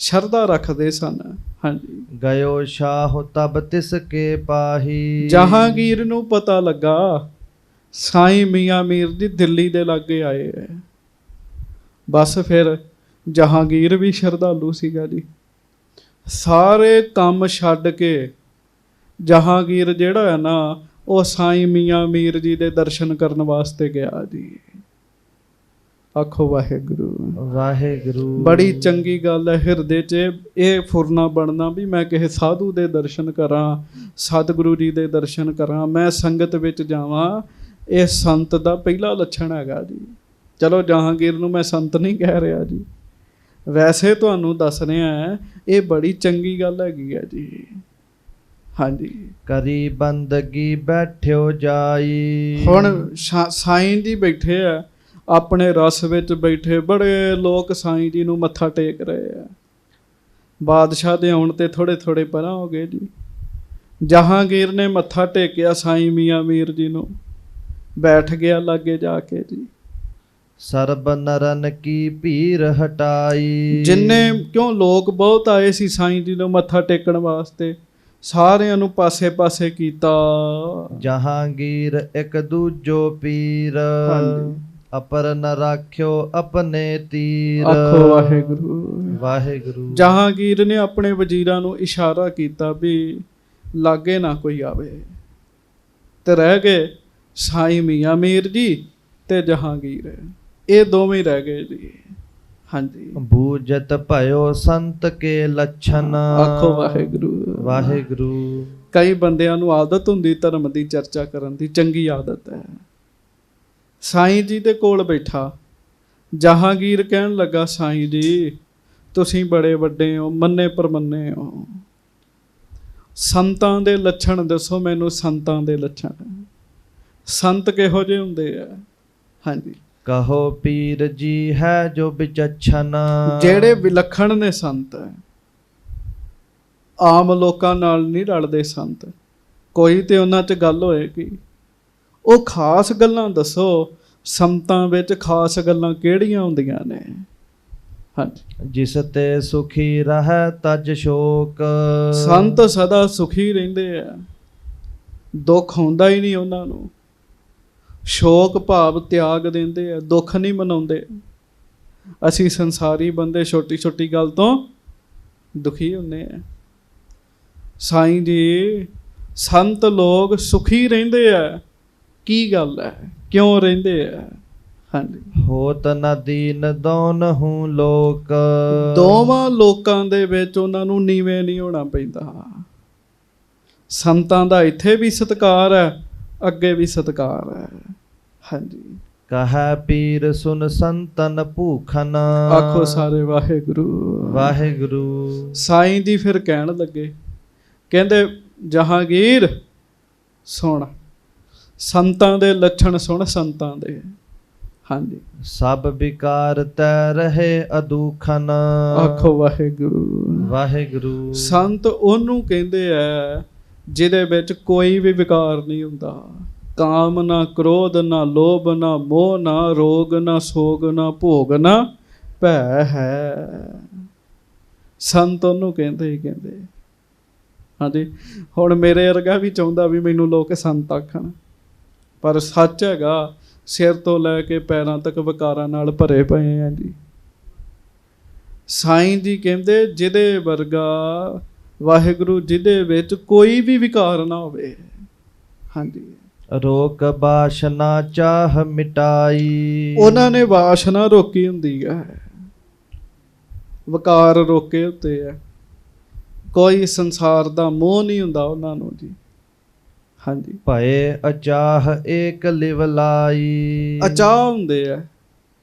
ਸ਼ਰਧਾ ਰੱਖਦੇ ਸਨ। ਹਾਂਜੀ ਗਇਓ ਸ਼ਾਹ ਤਬ ਤਿਸ ਕੇ ਪਾਹੀ। ਜਹਾਂਗੀਰ ਨੂੰ ਪਤਾ ਲੱਗਾ ਸਾਈਂ ਮੀਆਂ ਮੀਰ ਜੀ ਦਿੱਲੀ ਦੇ ਲਾਗੇ ਆਏ ਹੈ। ਬਸ ਫਿਰ ਜਹਾਂਗੀਰ ਵੀ ਸ਼ਰਧਾਲੂ ਸੀਗਾ ਜੀ। ਸਾਰੇ ਕੰਮ ਛੱਡ ਕੇ ਜਹਾਂਗੀਰ ਜਿਹੜਾ ਹੈ ਨਾ, ਉਹ ਸਾਈਂ ਮੀਆਂ ਮੀਰ ਜੀ ਦੇ ਦਰਸ਼ਨ ਕਰਨ ਵਾਸਤੇ ਗਿਆ ਜੀ। ਆਖੋ ਵਾਹਿਗੁਰੂ ਵਾਹਿਗੁਰੂ। ਬੜੀ ਚੰਗੀ ਗੱਲ ਹੈ ਹਿਰਦੇ 'ਚ ਇਹ ਫੁਰਨਾ ਬਣਨਾ ਵੀ ਮੈਂ ਕਿਸੇ ਸਾਧੂ ਦੇ ਦਰਸ਼ਨ ਕਰਾਂ, ਸਤਿਗੁਰੂ ਜੀ ਦੇ ਦਰਸ਼ਨ ਕਰਾਂ, ਮੈਂ ਸੰਗਤ ਵਿੱਚ ਜਾਵਾਂ। ਇਹ ਸੰਤ ਦਾ ਪਹਿਲਾ ਲੱਛਣ ਹੈਗਾ ਜੀ। ਚਲੋ ਜਹਾਂਗੀਰ ਨੂੰ ਮੈਂ ਸੰਤ ਨਹੀਂ ਕਹਿ ਰਿਹਾ ਜੀ, ਵੈਸੇ ਤੁਹਾਨੂੰ ਦੱਸ ਰਿਹਾ, ਇਹ ਬੜੀ ਚੰਗੀ ਗੱਲ ਹੈਗੀ ਹੈ ਜੀ। ਹਾਂਜੀ ਕਰੀ ਬੰਦਗੀ ਬੈਠਿਓ ਜਾਈ। ਹੁਣ ਸਾਈਂ ਜੀ ਬੈਠੇ ਆ ਆਪਣੇ ਰਸ ਵਿੱਚ ਬੈਠੇ, ਬੜੇ ਲੋਕ ਸਾਈਂ ਜੀ ਨੂੰ ਮੱਥਾ ਟੇਕ ਰਹੇ ਆ। ਬਾਦਸ਼ਾਹ ਦੇ ਆਉਣ ਤੇ ਥੋੜੇ ਥੋੜੇ ਪਰਾਂ ਹੋ ਗਏ ਜੀ। ਜਹਾਂਗੀਰ ਨੇ ਮੱਥਾ ਟੇਕਿਆ ਸਾਈਂ ਮੀਆਂ ਮੀਰ ਜੀ ਨੂੰ, ਬੈਠ ਗਿਆ ਲਾਗੇ ਜਾ ਕੇ ਜੀ। ਸਰਬ ਨਰਨ ਕੀ ਭੀਰ ਹਟਾਈ। ਜਿੰਨੇ ਕਿਉਂ ਲੋਕ ਬਹੁਤ ਆਏ ਸੀ ਸਾਈਂ ਜੀ ਨੂੰ ਮੱਥਾ ਟੇਕਣ ਵਾਸਤੇ, ਸਾਰਿਆਂ ਨੂੰ ਪਾਸੇ ਪਾਸੇ ਕੀਤਾ। ਜਹਾਂਗੀਰ ਇੱਕ ਦੂਜੋ ਪੀਰ, ਅਪਰ ਨ ਰਾਖਿਓ ਆਪਣੇ ਤੀਰ। ਆਖੋ ਵਾਹਿਗੁਰੂ ਵਾਹਿਗੁਰੂ। ਜਹਾਂਗੀਰ ਨੇ ਆਪਣੇ ਵਜ਼ੀਰਾਂ ਨੂੰ ਇਸ਼ਾਰਾ ਕੀਤਾ ਵੀ ਲਾਗੇ ਨਾ ਕੋਈ ਆਵੇ, ਤੇ ਰਹਿ ਗਏ ਸਾਈਂ ਮੀਆਂ ਮੀਰ ਜੀ ਤੇ ਜਹਾਂਗੀਰ, ਇਹ ਦੋਵੇਂ ਰਹਿ ਗਏ ਜੀ। ਹਾਂਜੀ ਬੂਝਤ ਭਇਓ ਸੰਤ ਕੇ ਲੱਛਣ। ਆਖੋ ਵਾਹਿਗੁਰੂ ਵਾਹਿਗੁਰੂ। ਕਈ ਬੰਦਿਆਂ ਨੂੰ ਆਦਤ ਹੁੰਦੀ ਧਰਮ ਦੀ ਚਰਚਾ ਕਰਨ ਦੀ, ਚੰਗੀ ਆਦਤ ਹੈ। ਸਾਈਂ ਜੀ ਦੇ ਕੋਲ ਬੈਠਾ ਜਹਾਂਗੀਰ ਕਹਿਣ ਲੱਗਾ, ਸਾਈਂ ਜੀ ਤੁਸੀਂ ਬੜੇ ਵੱਡੇ ਹੋ, ਮੰਨੇ ਪਰਮੰਨੇ ਹੋ, ਸੰਤਾਂ ਦੇ ਲੱਛਣ ਦੱਸੋ ਮੈਨੂੰ, ਸੰਤਾਂ ਦੇ ਲੱਛਣ। ਸੰਤ ਕਿਹੋ ਜਿਹੇ ਹੁੰਦੇ ਆ? ਹਾਂਜੀ ਕਹੋ ਪੀਰ ਜੀ ਹੈ ਜੋ ਵਿਚਛਣ। ਜਿਹੜੇ ਵਿਲੱਖਣ ਨੇ ਸੰਤ, ਆਮ ਲੋਕਾਂ ਨਾਲ ਨਹੀਂ ਰਲਦੇ ਸੰਤ। ਕੋਈ ਤੇ ਉਹਨਾਂ 'ਚ ਗੱਲ ਹੋਏਗੀ, ਉਹ ਖਾਸ ਗੱਲਾਂ ਦੱਸੋ। ਸੰਤਾਂ ਵਿੱਚ ਖਾਸ ਗੱਲਾਂ ਕਿਹੜੀਆਂ ਹੁੰਦੀਆਂ ਨੇ? ਹਾਂਜੀ ਜਿਸ ਤੇ ਸੁਖੀ ਰਹਿ ਤਜ ਸ਼ੋਕ। ਸੰਤ ਸਦਾ ਸੁਖੀ ਰਹਿੰਦੇ ਆ, ਦੁੱਖ ਹੁੰਦਾ ਹੀ ਨਹੀਂ ਉਹਨਾਂ ਨੂੰ। ਸ਼ੋਕ ਭਾਵ ਤਿਆਗ ਦਿੰਦੇ ਆ, ਦੁੱਖ ਨਹੀਂ ਮਨਾਉਂਦੇ। ਅਸੀਂ ਸੰਸਾਰੀ ਬੰਦੇ ਛੋਟੀ ਛੋਟੀ ਗੱਲ ਤੋਂ ਦੁਖੀ ਹੁੰਦੇ ਆ। ਸਾਈਂ ਜੀ ਸੰਤ ਲੋਕ ਸੁਖੀ ਰਹਿੰਦੇ ਆ। ਕੀ ਗੱਲ ਹੈ, ਕਿਉਂ ਰਹਿੰਦੇ ਆ? ਹਾਂਜੀ ਹੋਤ ਨ ਦੀਨ ਦੋਨਹੁ ਲੋਕ। ਦੋਵਾਂ ਲੋਕਾਂ ਦੇ ਵਿੱਚ ਉਹਨਾਂ ਨੂੰ ਨੀਵੇਂ ਨਹੀਂ ਹੋਣਾ ਪੈਂਦਾ। ਸੰਤਾਂ ਦਾ ਇੱਥੇ ਵੀ ਸਤਿਕਾਰ ਹੈ, ਅੱਗੇ ਵੀ ਸਤਿਕਾਰ ਹੈ। ਹਾਂਜੀ ਕਹੈ ਪੀਰ ਸੁਨ ਸੰਤਨ ਭੂਖਨ। ਆਖੋ ਸਾਰੇ ਵਾਹਿਗੁਰੂ ਵਾਹਿਗੁਰੂ। ਸਾਈਂ ਜੀ ਫਿਰ ਕਹਿਣ ਲੱਗੇ, ਕਹਿੰਦੇ ਜਹਾਂਗੀਰ ਸੁਣ, ਸੰਤਾਂ ਦੇ ਲੱਛਣ ਸੁਣ, ਸੰਤਾਂ ਦੇ। ਹਾਂਜੀ ਸਭ ਵਿਕਾਰ ਤੈ ਰਹੇ ਅਦੂਖਨ। ਆਖੋ ਵਾਹਿਗੁਰੂ ਵਾਹਿਗੁਰੂ। ਸੰਤ ਉਹਨੂੰ ਕਹਿੰਦੇ ਆ ਜਿਹਦੇ ਵਿੱਚ ਕੋਈ ਵੀ ਵਿਕਾਰ ਨਹੀਂ ਹੁੰਦਾ। ਕਾਮ ਨਾ ਕ੍ਰੋਧ ਨਾ ਲੋਭ ਨਾ ਮੋਹ ਨਾ ਰੋਗ ਨਾ ਸੋਗ ਨਾ ਭੋਗ ਨਾ ਭੈ ਹੈ। ਸੰਤ ਉਹਨੂੰ ਕਹਿੰਦੇ ਹੀ ਕਹਿੰਦੇ। ਹਾਂਜੀ ਹੁਣ ਮੇਰੇ ਵਰਗਾ ਵੀ ਚਾਹੁੰਦਾ ਵੀ ਮੈਨੂੰ ਲੋਕ ਸੰਤ ਆਖਣ, ਪਰ ਸੱਚ ਹੈਗਾ ਸਿਰ ਤੋਂ ਲੈ ਕੇ ਪੈਰਾਂ ਤੱਕ ਵਿਕਾਰਾਂ ਨਾਲ ਭਰੇ ਪਏ ਆ ਜੀ। ਸਾਈਂ ਜੀ ਕਹਿੰਦੇ ਜਿਹਦੇ ਵਰਗਾ ਵਾਹਿਗੁਰੂ ਜਿਹਦੇ ਵਿੱਚ ਕੋਈ ਵੀ ਵਿਕਾਰ ਨਾ ਹੋਵੇ। ਹਾਂਜੀ, ਰੋਕ ਬਾਸ਼ਨਾ ਚਾਹ ਮਿਟਾਈ। ਉਹਨਾਂ ਨੇ ਵਾਸ਼ਨਾ ਰੋਕੀ ਹੁੰਦੀ ਹੈ, ਵਿਕਾਰ ਰੋਕੇ ਹੁੰਦੇ ਆ। ਕੋਈ ਸੰਸਾਰ ਦਾ ਮੋਹ ਨਹੀਂ ਹੁੰਦਾ ਉਹਨਾਂ ਨੂੰ ਜੀ। ਹਾਂਜੀ, ਭਏ ਅਚਾਹ ਏਕ ਲਿਵ ਲਾਈ। ਅਚਾਹ ਹੁੰਦੇ ਆ,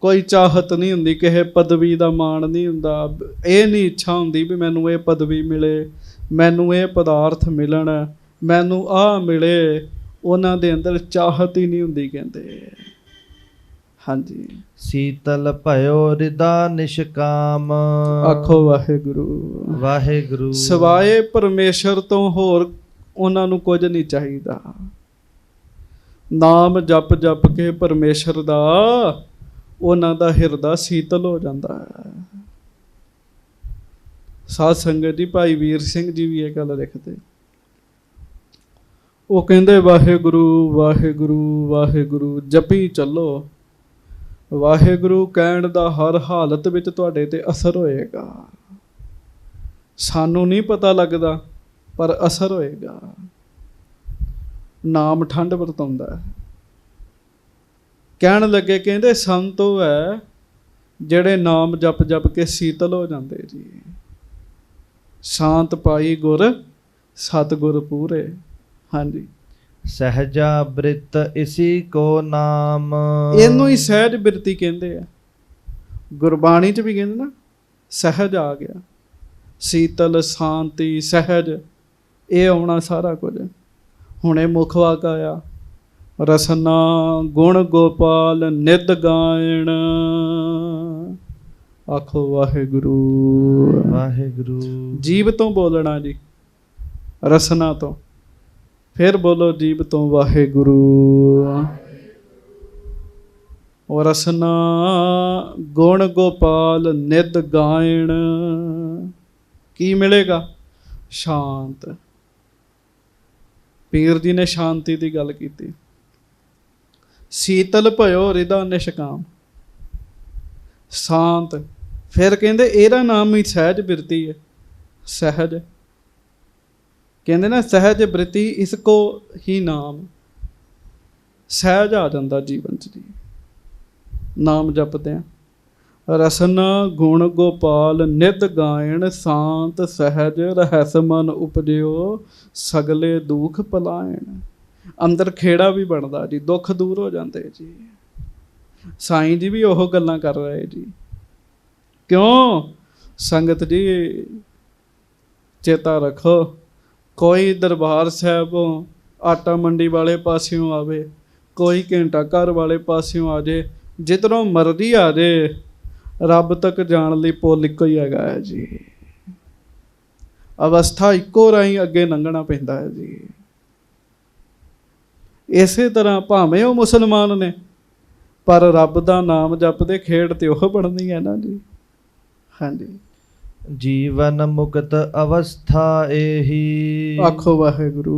ਕੋਈ ਚਾਹਤ ਨਹੀਂ ਹੁੰਦੀ, ਕਿਸੇ ਪਦਵੀ ਦਾ ਮਾਣ ਨਹੀਂ ਹੁੰਦਾ। ਇਹ ਨਹੀਂ ਇੱਛਾ ਹੁੰਦੀ ਵੀ ਮੈਨੂੰ ਇਹ ਪਦਵੀ ਮਿਲੇ, ਮੈਨੂੰ ਇਹ ਪਦਾਰਥ ਮਿਲਣ, ਮੈਨੂੰ ਆਹ ਮਿਲੇ। ਉਹਨਾਂ ਦੇ ਅੰਦਰ ਚਾਹਤ ਹੀ ਨਹੀਂ ਹੁੰਦੀ ਕਹਿੰਦੇ। ਹਾਂਜੀ, ਸੀਤਲ ਭਇਓ ਰਿਦਾ ਨਿਸ਼ਕਾਮ। ਆਖੋ ਵਾਹਿਗੁਰੂ। ਵਾਹਿਗੁਰੂ। ਸਿਵਾਏ ਪਰਮੇਸ਼ਰ ਤੋਂ ਹੋਰ ਉਹਨਾਂ ਨੂੰ ਕੁਝ ਨਹੀਂ ਚਾਹੀਦਾ। ਨਾਮ ਜਪ ਜਪ ਕੇ ਪਰਮੇਸ਼ਰ ਦਾ ਉਹਨਾਂ ਦਾ ਹਿਰਦਾ ਸੀਤਲ ਹੋ ਜਾਂਦਾ ਹੈ। ਸਾਧ ਸੰਗਤ ਜੀ, ਭਾਈ ਵੀਰ ਸਿੰਘ ਜੀ ਵੀ ਇਹ ਗੱਲ ਲਿਖਦੇ। ਉਹ ਕਹਿੰਦੇ ਵਾਹਿਗੁਰੂ ਵਾਹਿਗੁਰੂ ਵਾਹਿਗੁਰੂ ਜਪੀ ਚੱਲੋ। ਵਾਹਿਗੁਰੂ ਕਹਿਣ ਦਾ ਹਰ ਹਾਲਤ ਵਿੱਚ ਤੁਹਾਡੇ ਤੇ ਅਸਰ ਹੋਏਗਾ। ਸਾਨੂੰ ਨਹੀਂ ਪਤਾ ਲੱਗਦਾ ਪਰ ਅਸਰ ਹੋਏਗਾ। ਨਾਮ ਠੰਡ ਵਰਤਾਉਂਦਾ ਹੈ। ਕਹਿਣ ਲੱਗੇ ਕਹਿੰਦੇ ਸੰਤ ਉਹ ਹੈ ਜਿਹੜੇ ਨਾਮ ਜਪ ਜਪ ਕੇ ਸੀਤਲ ਹੋ ਜਾਂਦੇ ਜੀ। ਸ਼ਾਂਤ ਪਾਈ ਗੁਰ ਸਤਿਗੁਰ ਪੂਰੇ। ਹਾਂਜੀ, ਸਹਜਾ ਬ੍ਰਿਤ ਇਸੀ ਕੋ ਨਾਮ। ਇਹਨੂੰ ਹੀ ਸਹਿਜ ਬਿਰਤੀ ਕਹਿੰਦੇ ਆ। ਗੁਰਬਾਣੀ 'ਚ ਵੀ ਕਹਿੰਦੇ ਨਾ ਸਹਿਜ ਆ ਗਿਆ, ਸੀਤਲ ਸ਼ਾਂਤੀ ਸਹਿਜ, ਇਹ ਆਉਣਾ ਸਾਰਾ ਕੁਝ। ਹੁਣੇ ਮੁੱਖ ਵਾਕ ਆਇਆ ਰਸਨਾ ਗੁਣ ਗੋਪਾਲ ਨਿਧ ਗਾਇਣ। ਆਖੋ ਵਾਹਿਗੁਰੂ। ਵਾਹਿਗੁਰੂ। ਜੀਵ ਤੋਂ ਬੋਲਣਾ ਜੀ, ਰਸਨਾ ਤੋਂ। ਫਿਰ ਬੋਲੋ ਜੀਵ ਤੋਂ ਵਾਹਿਗੁਰੂ। ਰਸਨਾ ਗੁਣ ਗੋਪਾਲ ਨਿਧ ਗਾਇਣ। ਕੀ ਮਿਲੇਗਾ? ਸ਼ਾਂਤ। ਪੀਰ ਜੀ ਨੇ ਸ਼ਾਂਤੀ ਦੀ ਗੱਲ ਕੀਤੀ। ਸੀਤਲ ਭਇਓ ਰਿਦਾ ਨਿਸ਼ਕਾਮ, ਸ਼ਾਂਤ। ਫਿਰ ਕਹਿੰਦੇ ਇਹਦਾ ਨਾਮ ਹੀ ਸਹਿਜ ਬਿਰਤੀ ਹੈ। ਸਹਿਜ ਕਹਿੰਦੇ ਨਾ, ਸਹਿਜ ਬ੍ਰਿਤੀ ਇਸ ਕੋ ਹੀ ਨਾਮ। ਸਹਿਜ ਆ ਜਾਂਦਾ ਜੀਵਨ 'ਚ ਜੀ ਨਾਮ ਜਪਦੇ ਆ। ਰਸਨਾ ਗੁਣ ਗੋਪਾਲ ਨਿਧ ਗਾਇਣ, ਸ਼ਾਂਤ ਸਹਿਜ ਰਹਿਸ ਮਨ ਉਪਜਿਓ, ਸਗਲੇ ਦੁੱਖ ਪਲਾਇਣ। ਅੰਦਰ ਖੇੜਾ ਵੀ ਬਣਦਾ ਜੀ, ਦੁੱਖ ਦੂਰ ਹੋ ਜਾਂਦੇ ਜੀ। ਸਾਈਂ ਜੀ ਵੀ ਉਹ ਗੱਲਾਂ ਕਰ ਰਹੇ ਜੀ। ਕਿਉਂ ਸੰਗਤ ਜੀ ਚੇਤਾ ਰੱਖੋ, ਕੋਈ ਦਰਬਾਰ ਸਾਹਿਬੋਂ ਆਟਾ ਮੰਡੀ ਵਾਲੇ ਪਾਸਿਓਂ ਆਵੇ, ਕੋਈ ਘੰਟਾ ਘਰ ਵਾਲੇ ਪਾਸਿਓਂ ਆ ਜੇ, ਜਿੱਧਰੋਂ ਮਰਜ਼ੀ ਆ ਜੇ, ਰੱਬ ਤੱਕ ਜਾਣ ਲਈ ਪੁੱਲ ਇੱਕੋ ਹੀ ਹੈਗਾ ਹੈ ਜੀ। ਅਵਸਥਾ ਇੱਕੋ ਰਾਹੀਂ ਅੱਗੇ ਲੰਘਣਾ ਪੈਂਦਾ ਹੈ ਜੀ। ਇਸੇ ਤਰ੍ਹਾਂ ਭਾਵੇਂ ਉਹ ਮੁਸਲਮਾਨ ਨੇ, ਪਰ ਰੱਬ ਦਾ ਨਾਮ ਜਪਦੇ, ਖੇਡ ਤੇ ਉਹ ਬਣਨੀ ਹੈ ਨਾ ਜੀ। ਹਾਂਜੀ, ਜੀਵਨ ਮੁਕਤ ਅਵਸਥਾ ਇਹੀ। ਆਖੋ ਵਾਹਿਗੁਰੂ।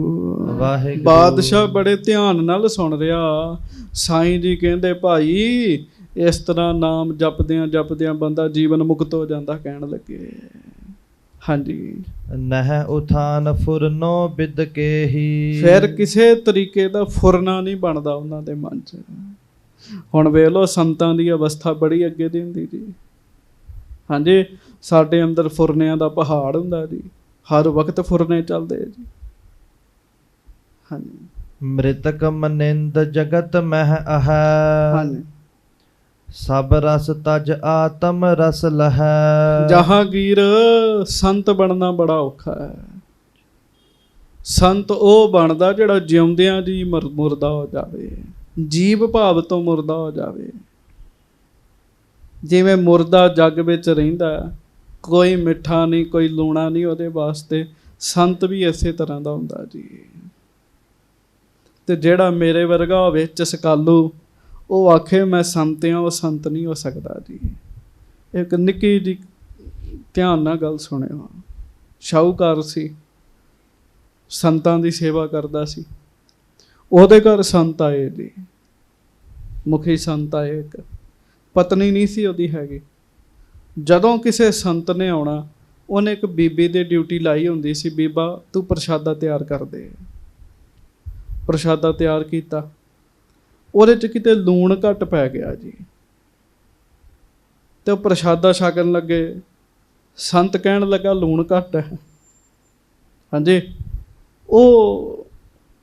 ਵਾਹਿਗੁਰੂ। ਬਾਦਸ਼ਾਹ ਬੜੇ ਧਿਆਨ ਨਾਲ ਸੁਣ ਰਿਹਾ। ਸਾਈਂ ਜੀ ਕਹਿੰਦੇ ਭਾਈ ਇਸ ਤਰ੍ਹਾਂ ਨਾਮ ਜਪਦਿਆਂ ਜਪਦਿਆਂ ਬੰਦਾ ਜੀਵਨ ਮੁਕਤ ਹੋ ਜਾਂਦਾ। ਕਹਿਣ ਲੱਗੇ ਹਾਂਜੀ, ਨਹਿ ਉਥਾਨ ਫੁਰਨੋ ਬਿਦ ਕੇ ਹੀ। ਫਿਰ ਕਿਸੇ ਤਰੀਕੇ ਦਾ ਫੁਰਨਾ ਨਹੀਂ ਬਣਦਾ ਉਹਨਾਂ ਦੇ ਮਨ 'ਚ। ਹੁਣ ਵੇਖ ਲਓ ਸੰਤਾਂ ਦੀ ਅਵਸਥਾ ਬੜੀ ਅੱਗੇ ਦੀ ਹੁੰਦੀ ਜੀ। ਹਾਂਜੀ, ਸਾਡੇ ਅੰਦਰ ਫੁਰਨਿਆਂ ਦਾ ਪਹਾੜ ਹੁੰਦਾ ਜੀ, ਹਰ ਵਕਤ ਫੁਰਨੇ ਚੱਲਦੇ ਜੀ। ਹਾਂਜੀ, ਮ੍ਰਿਤਕ ਮਨਿੰਦ ਜਗਤ ਮਹਿ ਅਹੈ, ਹਾਂਜੀ, ਸਭ ਰਸ ਤਜ ਆਤਮ ਰਸ ਲਹੈ। ਜਹਾਂਗੀਰ ਸੰਤ ਬਣਨਾ ਬੜਾ ਔਖਾ ਹੈ। ਸੰਤ ਉਹ ਬਣਦਾ ਜਿਹੜਾ ਜਿਉਂਦਿਆਂ ਜੀ ਮੁਰਦਾ ਹੋ ਜਾਵੇ, ਜੀਵ ਭਾਵ ਤੋਂ ਮੁਰਦਾ ਹੋ ਜਾਵੇ। ਜਿਵੇਂ ਮੁਰਦਾ ਜੱਗ ਵਿੱਚ ਰਹਿੰਦਾ, ਕੋਈ ਮਿੱਠਾ ਨਹੀਂ, ਕੋਈ ਲੂਣਾ ਨਹੀਂ ਉਹਦੇ ਵਾਸਤੇ, ਸੰਤ ਵੀ ਇਸੇ ਤਰ੍ਹਾਂ ਦਾ ਹੁੰਦਾ ਜੀ। ਤੇ ਜਿਹੜਾ ਮੇਰੇ ਵਰਗਾ ਹੋਵੇ ਚਸਕਾਲੂ, ਉਹ ਆਖੇ ਮੈਂ ਸੰਤ ਹਾਂ, ਉਹ ਸੰਤ ਨਹੀਂ ਹੋ ਸਕਦਾ ਜੀ। ਇੱਕ ਨਿੱਕੀ ਜੀ ਧਿਆਨ ਨਾਲ ਗੱਲ ਸੁਣਿਓ। ਸ਼ਾਹੂਕਾਰ ਸੀ, ਸੰਤਾਂ ਦੀ ਸੇਵਾ ਕਰਦਾ ਸੀ। ਉਹਦੇ ਘਰ ਸੰਤ ਆਏ ਜੀ, ਮੁਖੀ ਸੰਤ ਆਏ, ਇੱਕ ਪਤਨੀ ਨਹੀਂ ਸੀ ਉਹਦੀ ਹੈਗੀ। ਜਦੋਂ ਕਿਸੇ ਸੰਤ ਨੇ ਆਉਣਾ, ਉਹਨੇ ਇੱਕ ਬੀਬੀ ਦੀ ਡਿਊਟੀ ਲਾਈ ਹੁੰਦੀ ਸੀ, ਬੀਬਾ ਤੂੰ ਪ੍ਰਸ਼ਾਦਾ ਤਿਆਰ ਕਰ ਦੇ। ਪ੍ਰਸ਼ਾਦਾ ਤਿਆਰ ਕੀਤਾ, ਉਹਦੇ 'ਚ ਕਿਤੇ ਲੂਣ ਘੱਟ ਪੈ ਗਿਆ ਜੀ, ਤੇ ਉਹ ਪ੍ਰਸ਼ਾਦਾ ਛਕਣ ਲੱਗੇ। ਸੰਤ ਕਹਿਣ ਲੱਗਾ ਲੂਣ ਘੱਟ ਹੈ। ਹਾਂਜੀ,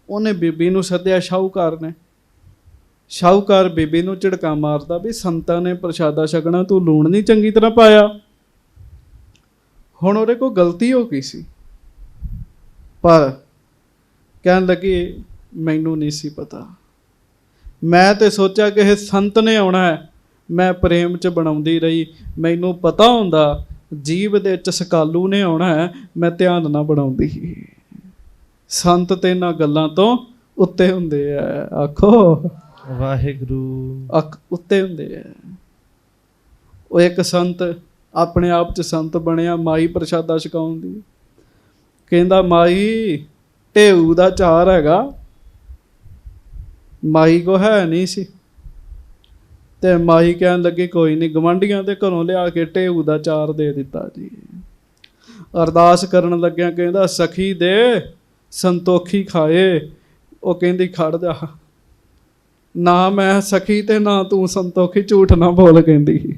ਉਹਨੇ ਬੀਬੀ ਨੂੰ ਸੱਦਿਆ, ਸ਼ਾਹੂਕਾਰ ਨੇ। ਸ਼ਾਹੂਕਾਰ ਬੀਬੀ ਨੂੰ ਝਿੜਕਾ ਮਾਰਦਾ ਵੀ ਸੰਤਾਂ ਨੇ ਪ੍ਰਸ਼ਾਦਾ ਛਕਣਾ, ਤੂੰ ਲੂਣ ਨਹੀਂ ਚੰਗੀ ਤਰ੍ਹਾਂ ਪਾਇਆ। ਹੁਣ ਉਹਦੇ ਕੋਲ ਗਲਤੀ ਹੋ ਗਈ ਸੀ, ਪਰ ਕਹਿਣ ਲੱਗੀ ਮੈਨੂੰ ਨਹੀਂ ਸੀ ਪਤਾ, ਮੈਂ ਤੇ ਸੋਚਿਆ ਕਿ ਇਹ ਸੰਤ ਨੇ ਆਉਣਾ ਹੈ, ਮੈਂ ਪ੍ਰੇਮ 'ਚ ਬਣਾਉਂਦੀ ਰਹੀ। ਮੈਨੂੰ ਪਤਾ ਹੁੰਦਾ ਜੀਭ ਦੇ ਚਸਕਾਲੂ ਨੇ ਆਉਣਾ ਹੈ, ਮੈਂ ਧਿਆਨ ਨਾ ਬਣਾਉਂਦੀ। ਸੰਤ ਤੇ ਇਹਨਾਂ ਗੱਲਾਂ ਤੋਂ ਉੱਤੇ ਹੁੰਦੇ ਆ, ਆਖੋ ਵਾਹਿਗੁਰੂ। ਉੱਤੇ ਹੁੰਦੇ ਆ। ਉਹ ਇੱਕ ਸੰਤ ਆਪਣੇ ਆਪ 'ਚ ਸੰਤ ਬਣਿਆ, ਮਾਈ ਪ੍ਰਸ਼ਾਦਾ ਛਕਾਉਣ ਦੀ। ਕਹਿੰਦਾ ਮਾਈ ਢੇਊ ਦਾ ਚਾਰ ਹੈਗਾ, ਮਾਈ ਕੋ ਹੈ ਨਹੀਂ ਸੀ। ਤੇ ਮਾਈ ਕਹਿਣ ਲੱਗੀ ਕੋਈ ਨਹੀਂ, ਗਵਾਂਢੀਆਂ ਦੇ ਘਰੋਂ ਲਿਆ ਕੇ ਢੇਊ ਦਾ ਚਾਰ ਦੇ ਦਿੱਤਾ ਜੀ। ਅਰਦਾਸ ਕਰਨ ਲੱਗਿਆ ਕਹਿੰਦਾ ਸਖੀ ਦੇ ਸੰਤੋਖੀ ਖਾਏ। ਉਹ ਕਹਿੰਦੀ ਖੜ ਜਾ, ਨਾ ਮੈਂ ਸਖੀ ਤੇ ਨਾ ਤੂੰ ਸੰਤੋਖੀ, ਝੂਠ ਨਾ ਬੋਲ। ਕਹਿੰਦੀ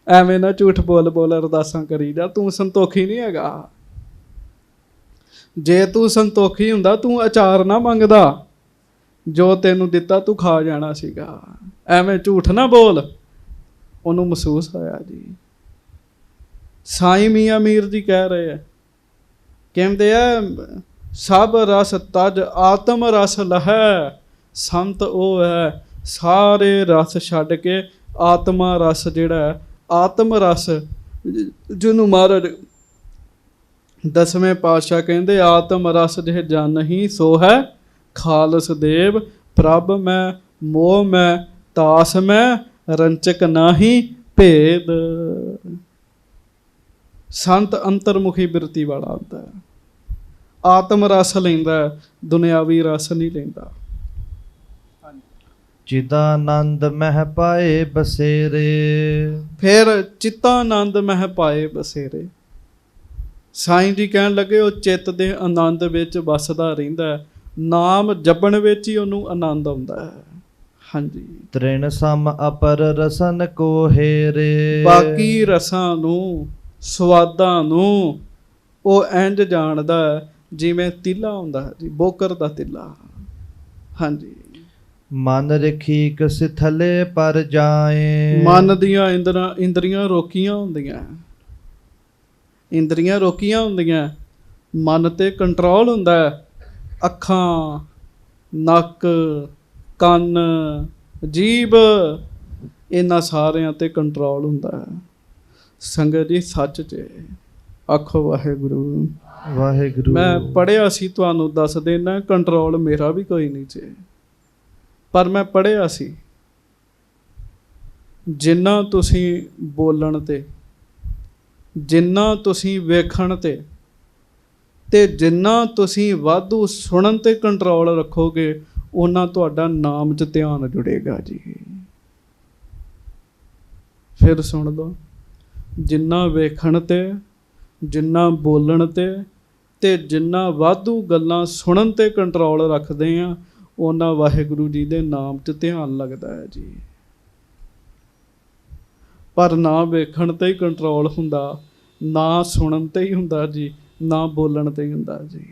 ਐਵੇਂ ਨਾ ਝੂਠ ਬੋਲ ਅਰਦਾਸਾਂ ਕਰੀ ਜਾ, ਤੂੰ ਸੰਤੋਖੀ ਨਹੀਂ ਹੈਗਾ। ਜੇ ਤੂੰ ਸੰਤੋਖੀ ਹੁੰਦਾ ਤੂੰ ਅਚਾਰ ਨਾ ਮੰਗਦਾ, ਜੋ ਤੈਨੂੰ ਦਿੱਤਾ ਤੂੰ ਖਾ ਜਾਣਾ ਸੀਗਾ, ਐਵੇਂ ਝੂਠ ਨਾ ਬੋਲ। ਉਹਨੂੰ ਮਹਿਸੂਸ ਹੋਇਆ ਜੀ। ਸਾਈਂ ਮੀਆਂ ਮੀਰ ਜੀ ਕਹਿ ਰਹੇ ਆ, ਕਹਿੰਦੇ ਆ ਸਭ ਰਸ ਤਜ ਆਤਮ ਰਸ ਲਹੈ, ਸੰਤ ਉਹ ਹੈ ਸਾਰੇ ਰਸ ਛੱਡ ਕੇ ਆਤਮਾ ਰਸ, ਜਿਹੜਾ ਆਤਮ ਰਸ ਜਿਹਨੂੰ ਮਹਾਰਾਜ ਦਸਵੇਂ ਪਾਤਸ਼ਾਹ ਕਹਿੰਦੇ ਆਤਮ ਰਸ ਜਿਹ ਜਾਨਹੀ ਸੋ ਹੈ ਖਾਲਸ ਦੇਵ, ਪ੍ਰਭ ਮੈਂ ਮੋਹ ਮੈਂ ਤਾਸ ਮੈਂ ਰੰਚਕ ਨਾਹੀ ਭੇਦ। ਸੰਤ ਅੰਤਰਮੁਖੀ ਬਿਰਤੀ ਵਾਲਾ ਹੁੰਦਾ ਹੈ, ਆਤਮ ਰਸ ਲੈਂਦਾ, ਦੁਨਿਆਵੀ ਰਸ ਨਹੀਂ ਲੈਂਦਾ। ਚਿਦਾਨੰਦ ਮਹਿ ਪਾਏ ਬਸੇਰੇ, ਫਿਰ ਚਿਤਾਨੰਦ ਮਹਿ ਪਾਏ ਬਸੇਰੇ। ਸਾਈਂ ਜੀ ਕਹਿਣ ਲੱਗੇ ਉਹ ਚਿੱਤ ਦੇ ਆਨੰਦ ਵਿੱਚ ਵਸਦਾ ਰਹਿੰਦਾ, ਨਾਮ ਜਪਣ ਵਿੱਚ ਹੀ ਉਹਨੂੰ ਆਨੰਦ ਆਉਂਦਾ ਹੈ। ਹਾਂਜੀ, ਤ੍ਰਿਣ ਸਮ ਅਪਰ ਰਸਨ ਕੋ ਹੇਰੇ, ਬਾਕੀ ਰਸਾਂ ਨੂੰ ਸਵਾਦਾਂ ਨੂੰ ਉਹ ਇੰਝ ਜਾਣਦਾ ਜਿਵੇਂ ਤਿੱਲਾ ਹੁੰਦਾ ਜੀ, ਬੋਕਰ ਦਾ ਤਿੱਲਾ। ਹਾਂਜੀ, ਮਨ ਰਖੀਕ ਸਿਥਲੇ ਪਰ ਜਾਏ, ਮਨ ਦੀਆਂ ਇੰਦਰੀਆਂ ਰੋਕੀਆਂ ਹੁੰਦੀਆਂ, ਇੰਦਰੀਆਂ ਰੋਕੀਆਂ ਹੁੰਦੀਆਂ, ਮਨ ਤੇ ਕੰਟਰੋਲ ਹੁੰਦਾ। ਅੱਖਾਂ, ਨੱਕ, ਕੰਨ, ਜੀਭ, ਇਹਨਾਂ ਸਾਰਿਆਂ ਤੇ ਕੰਟਰੋਲ ਹੁੰਦਾ। ਸੰਗਤ ਜੀ ਸੱਚ 'ਚ ਆਖੋ ਵਾਹਿਗੁਰੂ ਵਾਹਿਗੁਰੂ। ਮੈਂ ਪੜ੍ਹਿਆ ਸੀ, ਤੁਹਾਨੂੰ ਦੱਸ ਦੇਣਾ, ਕੰਟਰੋਲ ਮੇਰਾ ਵੀ ਕੋਈ ਨਹੀਂ ਜੇ, ਪਰ ਮੈਂ ਪੜ੍ਹਿਆ ਸੀ ਜਿੰਨਾ ਤੁਸੀਂ ਬੋਲਣ ਤੇ, ਜਿੰਨਾ ਤੁਸੀਂ ਵੇਖਣ ਤੇ ਜਿੰਨਾ ਤੁਸੀਂ ਵਾਧੂ ਸੁਣਨ ਤੇ ਕੰਟਰੋਲ ਰੱਖੋਗੇ, ਓਨਾ ਤੁਹਾਡਾ ਨਾਮ 'ਚ ਧਿਆਨ ਜੁੜੇਗਾ ਜੀ। ਫਿਰ ਸੁਣ ਲਓ, ਜਿੰਨਾ ਵੇਖਣ ਤੇ, ਜਿੰਨਾ ਬੋਲਣ ਤੇ ਜਿੰਨਾ ਵਾਧੂ ਗੱਲਾਂ ਸੁਣਨ ਤੇ ਕੰਟਰੋਲ ਰੱਖਦੇ ਆ, ਉਹਨਾਂ ਵਾਹਿਗੁਰੂ ਜੀ ਦੇ ਨਾਮ 'ਚ ਧਿਆਨ ਲੱਗਦਾ ਹੈ ਜੀ। ਪਰ ਨਾ ਵੇਖਣ ਤੇ ਹੀ ਕੰਟਰੋਲ ਹੁੰਦਾ, ਨਾ ਸੁਣਨ ਤੇ ਹੀ ਹੁੰਦਾ ਜੀ, ਨਾ ਬੋਲਣ ਤੇ ਹੀ ਹੁੰਦਾ ਜੀ।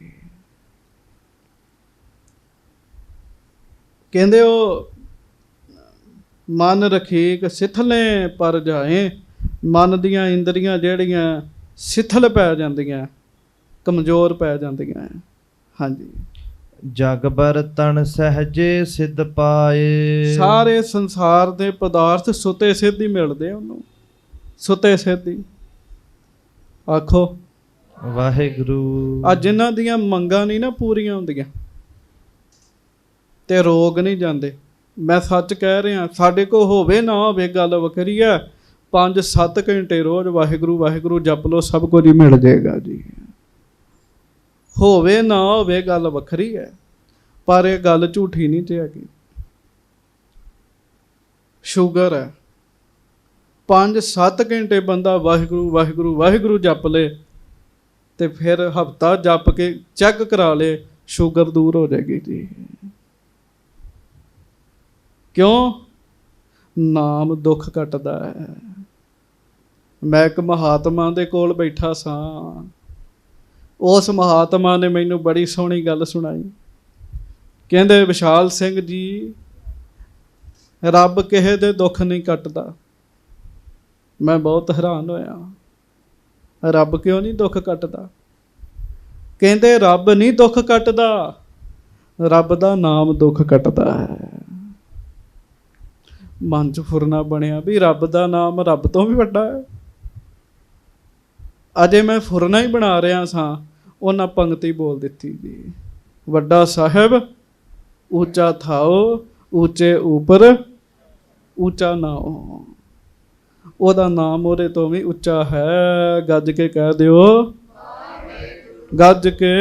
ਕਹਿੰਦੇ ਉਹ ਮਨ ਰਖੀਕ ਸਿਥਲੇ ਪਰ ਜਾਏ, ਮਨ ਦੀਆਂ ਇੰਦਰੀਆਂ ਜਿਹੜੀਆਂ ਸਿਥਲ ਪੈ ਜਾਂਦੀਆਂ, ਕਮਜ਼ੋਰ ਪੈ ਜਾਂਦੀਆਂ। ਹਾਂਜੀ, ਜਗ ਬਰਤਨ ਸਹਜੇ ਸਿੱਧ ਪਾਏ, ਸਾਰੇ ਸੰਸਾਰ ਦੇ ਪਦਾਰਥ ਸੁਤੇ ਸਿੱਧ ਹੀ ਮਿਲਦੇ ਉਹਨੂੰ, ਸੁਤੇ ਸਿੱਧ ਹੀ। ਆਖੋ ਵਾਹਿਗੁਰੂ। ਆ ਜਿਨ੍ਹਾਂ ਦੀਆਂ ਮੰਗਾਂ ਨਹੀਂ ਨਾ ਪੂਰੀਆਂ ਹੁੰਦੀਆਂ ਤੇ ਰੋਗ ਨਹੀਂ ਜਾਂਦੇ, ਮੈਂ ਸੱਚ ਕਹਿ ਰਿਹਾ, ਸਾਡੇ ਕੋਲ ਹੋਵੇ ਨਾ ਹੋਵੇ ਗੱਲ ਵੱਖਰੀ ਹੈ, 5-7 ਘੰਟੇ ਰੋਜ਼ ਵਾਹਿਗੁਰੂ ਵਾਹਿਗੁਰੂ ਜਪ ਲਓ, ਸਭ ਕੁਝ ਹੀ ਮਿਲ ਜਾਏਗਾ ਜੀ। ਹੋਵੇ ਨਾ ਹੋਵੇ ਗੱਲ ਵੱਖਰੀ ਹੈ, ਪਰ ਇਹ ਗੱਲ ਝੂਠੀ ਨਹੀਂ ਤੇ ਹੈਗੀ। ਸ਼ੂਗਰ ਹੈ, 5-7 ਘੰਟੇ ਬੰਦਾ ਵਾਹਿਗੁਰੂ ਵਾਹਿਗੁਰੂ ਵਾਹਿਗੁਰੂ ਜਪ ਲੇ ਤੇ ਫਿਰ ਹਫਤਾ ਜਪ ਕੇ ਚੈੱਕ ਕਰਾ ਲੇ, ਸ਼ੂਗਰ ਦੂਰ ਹੋ ਜਾਏਗੀ ਜੀ। ਕਿਉਂ? ਨਾਮ ਦੁੱਖ ਕੱਟਦਾ ਹੈ। ਮੈਂ ਇੱਕ ਮਹਾਤਮਾ ਦੇ ਕੋਲ ਬੈਠਾ ਸਾਂ, ਉਸ ਮਹਾਤਮਾ ਨੇ ਮੈਨੂੰ ਬੜੀ ਸੋਹਣੀ ਗੱਲ ਸੁਣਾਈ। ਕਹਿੰਦੇ ਵਿਸ਼ਾਲ ਸਿੰਘ ਜੀ, ਰੱਬ ਕਿਸੇ ਦੇ ਦੁੱਖ ਨਹੀਂ ਕੱਟਦਾ। ਮੈਂ ਬਹੁਤ ਹੈਰਾਨ ਹੋਇਆ, ਰੱਬ ਕਿਉਂ ਨਹੀਂ ਦੁੱਖ ਕੱਟਦਾ? ਕਹਿੰਦੇ ਰੱਬ ਨਹੀਂ ਦੁੱਖ ਕੱਟਦਾ, ਰੱਬ ਦਾ ਨਾਮ ਦੁੱਖ ਕੱਟਦਾ ਹੈ। ਮਨ 'ਚ ਫੁਰਨਾ ਬਣਿਆ ਵੀ ਰੱਬ ਦਾ ਨਾਮ ਰੱਬ ਤੋਂ ਵੀ ਵੱਡਾ ਹੈ। ਅਜੇ ਮੈਂ ਫੁਰਨਾ ਹੀ ਬਣਾ ਰਿਹਾ ਸਾਂ, ਉਹਨਾਂ ਪੰਗਤੀ ਬੋਲ ਦਿੱਤੀ ਜੀ, ਵੱਡਾ ਸਾਹਿਬ ਉੱਚਾ ਥਾਓ, ਉੱਚੇ ਉੱਪਰ ਉੱਚਾ ਨਾਉ। ਉਹਦਾ ਨਾਮ ਉਹਦੇ ਤੋਂ ਵੀ ਉੱਚਾ ਹੈ। ਗੱਜ ਕੇ ਕਹਿ ਦਿਓ, ਗੱਜ ਕੇ।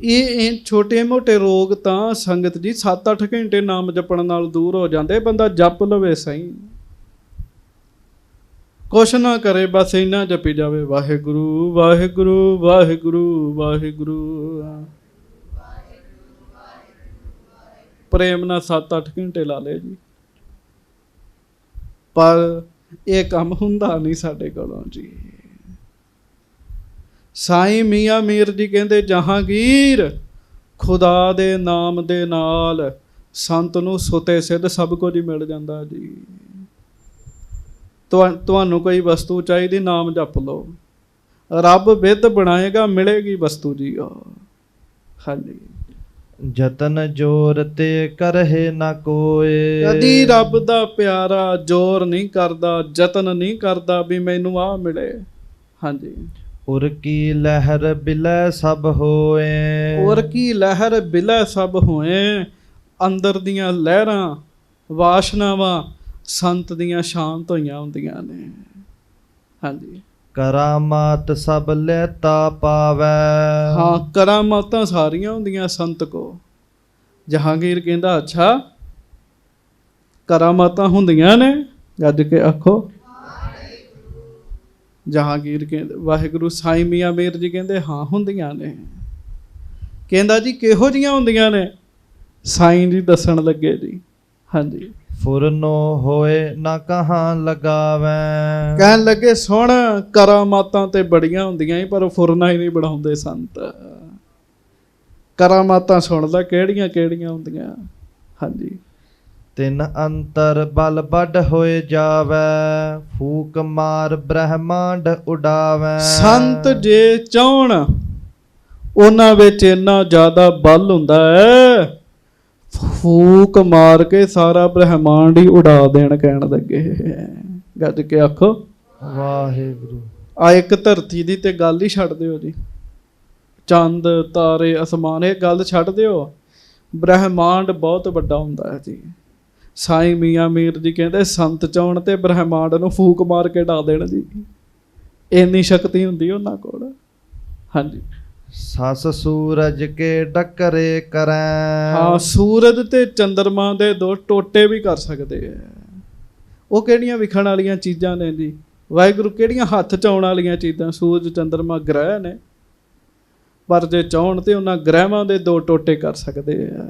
ਇਹ ਛੋਟੇ ਮੋਟੇ ਰੋਗ ਤਾਂ ਸੰਗਤ ਜੀ 7-8 ਘੰਟੇ ਨਾਮ ਜਪਣ ਨਾਲ ਦੂਰ ਹੋ ਜਾਂਦੇ। ਬੰਦਾ ਜਪ ਲਵੇ ਸਹੀ, ਕੁਛ ਨਾ ਕਰੇ, ਬਸ ਇੰਨਾ ਜਪੀ ਜਾਵੇ, ਵਾਹਿਗੁਰੂ ਵਾਹਿਗੁਰੂ ਵਾਹਿਗੁਰੂ ਵਾਹਿਗੁਰੂ। ਪ੍ਰੇਮ ਨਾਲ 7-8 ਘੰਟੇ ਲਾ ਲਏ ਜੀ, ਪਰ ਇਹ ਕੰਮ ਹੁੰਦਾ ਨਹੀਂ ਸਾਡੇ ਕੋਲੋਂ ਜੀ। ਸਾਈਂ ਮੀਆਂ ਮੀਰ ਜੀ ਕਹਿੰਦੇ, ਜਹਾਂਗੀਰ ਖੁਦਾ ਦੇ ਨਾਮ ਦੇ ਨਾਲ ਸੰਤ ਨੂੰ ਸੁਤੇ ਸਿੱਧ ਸਭ ਕੁਝ ਹੀ ਮਿਲ ਜਾਂਦਾ ਜੀ। ਤੁਹਾਨੂੰ ਕੋਈ ਵਸਤੂ ਚਾਹੀਦੀ, ਨਾਮ ਜਪ ਲਓ, ਰੱਬ ਵਿਧ ਬਣਾਏਗਾ, ਮਿਲੇਗੀ ਵਸਤੂ ਜੀ। ਹਾਂਜੀ, ਜਤਨ ਜੋਰ ਤੇ ਕਰਹਿ ਨਾ ਕੋਏ। ਕਦੀ ਰੱਬ ਦਾ ਪਿਆਰਾ ਜ਼ੋਰ ਨਹੀਂ ਕਰਦਾ, ਯਤਨ ਨਹੀਂ ਕਰਦਾ ਵੀ ਮੈਨੂੰ ਆਹ ਮਿਲੇ। ਹਾਂਜੀ, ਉਰ ਕੀ ਲਹਿਰ ਬਿਲੈ ਸਭ ਹੋਏ। ਉਰ ਕੀ ਲਹਿਰ ਬਿਲੈ ਸਭ ਹੋਏ। ਅੰਦਰ ਦੀਆਂ ਲਹਿਰਾਂ ਵਾਸ਼ਨਾਵਾਂ ਸੰਤ ਦੀਆਂ ਸ਼ਾਂਤ ਹੋਈਆਂ ਹੁੰਦੀਆਂ ਨੇ। ਹਾਂਜੀ, ਕਰਾਮਾਤ ਸਭ ਲੈਤਾ ਪਾਵੈ। ਹਾਂ, ਕਰਾਮਾਤਾਂ ਸਾਰੀਆਂ ਹੁੰਦੀਆਂ ਸੰਤ ਕੋ। ਜਹਾਂਗੀਰ ਕਹਿੰਦਾ, ਅੱਛਾ ਕਰਾਮਾਤਾਂ ਹੁੰਦੀਆਂ ਨੇ? ਗੱਜ ਕੇ ਆਖੋ ਜਹਾਂਗੀਰ ਕਹਿੰਦੇ, ਵਾਹਿਗੁਰੂ ਸਾਈਂ ਮੀਆਂ ਮੀਰ ਜੀ ਕਹਿੰਦੇ, ਹਾਂ ਹੁੰਦੀਆਂ ਨੇ। ਕਹਿੰਦਾ ਜੀ ਕਿਹੋ ਜਿਹੀਆਂ ਹੁੰਦੀਆਂ ਨੇ? ਸਾਈਂ ਜੀ ਦੱਸਣ ਲੱਗੇ ਜੀ। ਹਾਂਜੀ, ਫੁਰਨੋ ਹੋਏ ਨਾ ਕਹਾਂ ਲਗਾਵੈ। ਕਹਿਣ ਲੱਗੇ, ਸੁਣ, ਕਰਾਮਾਤਾਂ ਤੇ ਬੜੀਆਂ ਹੁੰਦੀਆਂ ਹੀ, ਪਰ ਫੁਰਨਾ ਹੀ ਨਹੀਂ ਬਣਾਉਂਦੇ ਸੰਤ। ਕਰਾਮਾਤਾਂ ਸੁਣ ਲੈ ਕਿਹੜੀਆਂ ਕਿਹੜੀਆਂ ਹੁੰਦੀਆਂ। ਹਾਂਜੀ, ਤਿੰਨ ਅੰਤਰ ਬਲ ਵੱਡ ਹੋਏ ਜਾਵੈ। ਫੂਕ ਮਾਰ ਬ੍ਰਹਮਾਂਡ ਉਡਾਵੈ। ਸੰਤ ਜੇ ਚਾਹਣ ਉਹਨਾਂ ਵਿੱਚ ਇੰਨਾ ਜ਼ਿਆਦਾ ਬਲ ਹੁੰਦਾ ਹੈ, ਫੂਕ ਮਾਰ ਕੇ ਸਾਰਾ ਬ੍ਰਹਮਾਂਡ ਹੀ ਉਡਾ ਦੇਣ। ਕਹਿਣ ਲੱਗੇ, ਗੱਜ ਕੇ ਆਖੋ ਵਾਹਿਗੁਰੂ। ਆ ਇੱਕ ਧਰਤੀ ਦੀ ਤੇ ਗੱਲ ਹੀ ਛੱਡ ਦਿਓ ਜੀ, ਚੰਦ ਤਾਰੇ ਅਸਮਾਨ ਇਹ ਗੱਲ ਛੱਡ ਦਿਓ, ਬ੍ਰਹਮਾਂਡ ਬਹੁਤ ਵੱਡਾ ਹੁੰਦਾ ਹੈ ਜੀ। ਸਾਈਂ ਮੀਆਂ ਮੀਰ ਜੀ ਕਹਿੰਦੇ, ਸੰਤ ਚਾਉਣ ਤੇ ਬ੍ਰਹਮਾਂਡ ਨੂੰ ਫੂਕ ਮਾਰ ਕੇ ਢਾ ਦੇਣ ਜੀ, ਇੰਨੀ ਸ਼ਕਤੀ ਹੁੰਦੀ ਉਹਨਾਂ ਕੋਲ। ਹਾਂਜੀ, ਸੱਸ ਸੂਰਜ ਕੇ ਡੱਕਰੇ ਕਰੈ। ਹਾਂ, ਸੂਰਜ ਤੇ ਚੰਦਰਮਾ ਦੇ 2 ਟੋਟੇ ਵੀ ਕਰ ਸਕਦੇ ਆ। ਉਹ ਕਿਹੜੀਆਂ ਵਿਖਣ ਵਾਲੀਆਂ ਚੀਜ਼ਾਂ ਨੇ ਜੀ? ਵਾਹਿਗੁਰੂ ਕਿਹੜੀਆਂ ਹੱਥ 'ਚ ਆਉਣ ਵਾਲੀਆਂ ਚੀਜ਼ਾਂ? ਸੂਰਜ ਚੰਦਰਮਾ ਗ੍ਰਹਿ ਨੇ, ਪਰ ਜੇ ਚਾਹੁਣ ਤੇ ਉਹਨਾਂ ਗ੍ਰਹਿਵਾਂ ਦੇ 2 ਟੋਟੇ ਕਰ ਸਕਦੇ ਆ।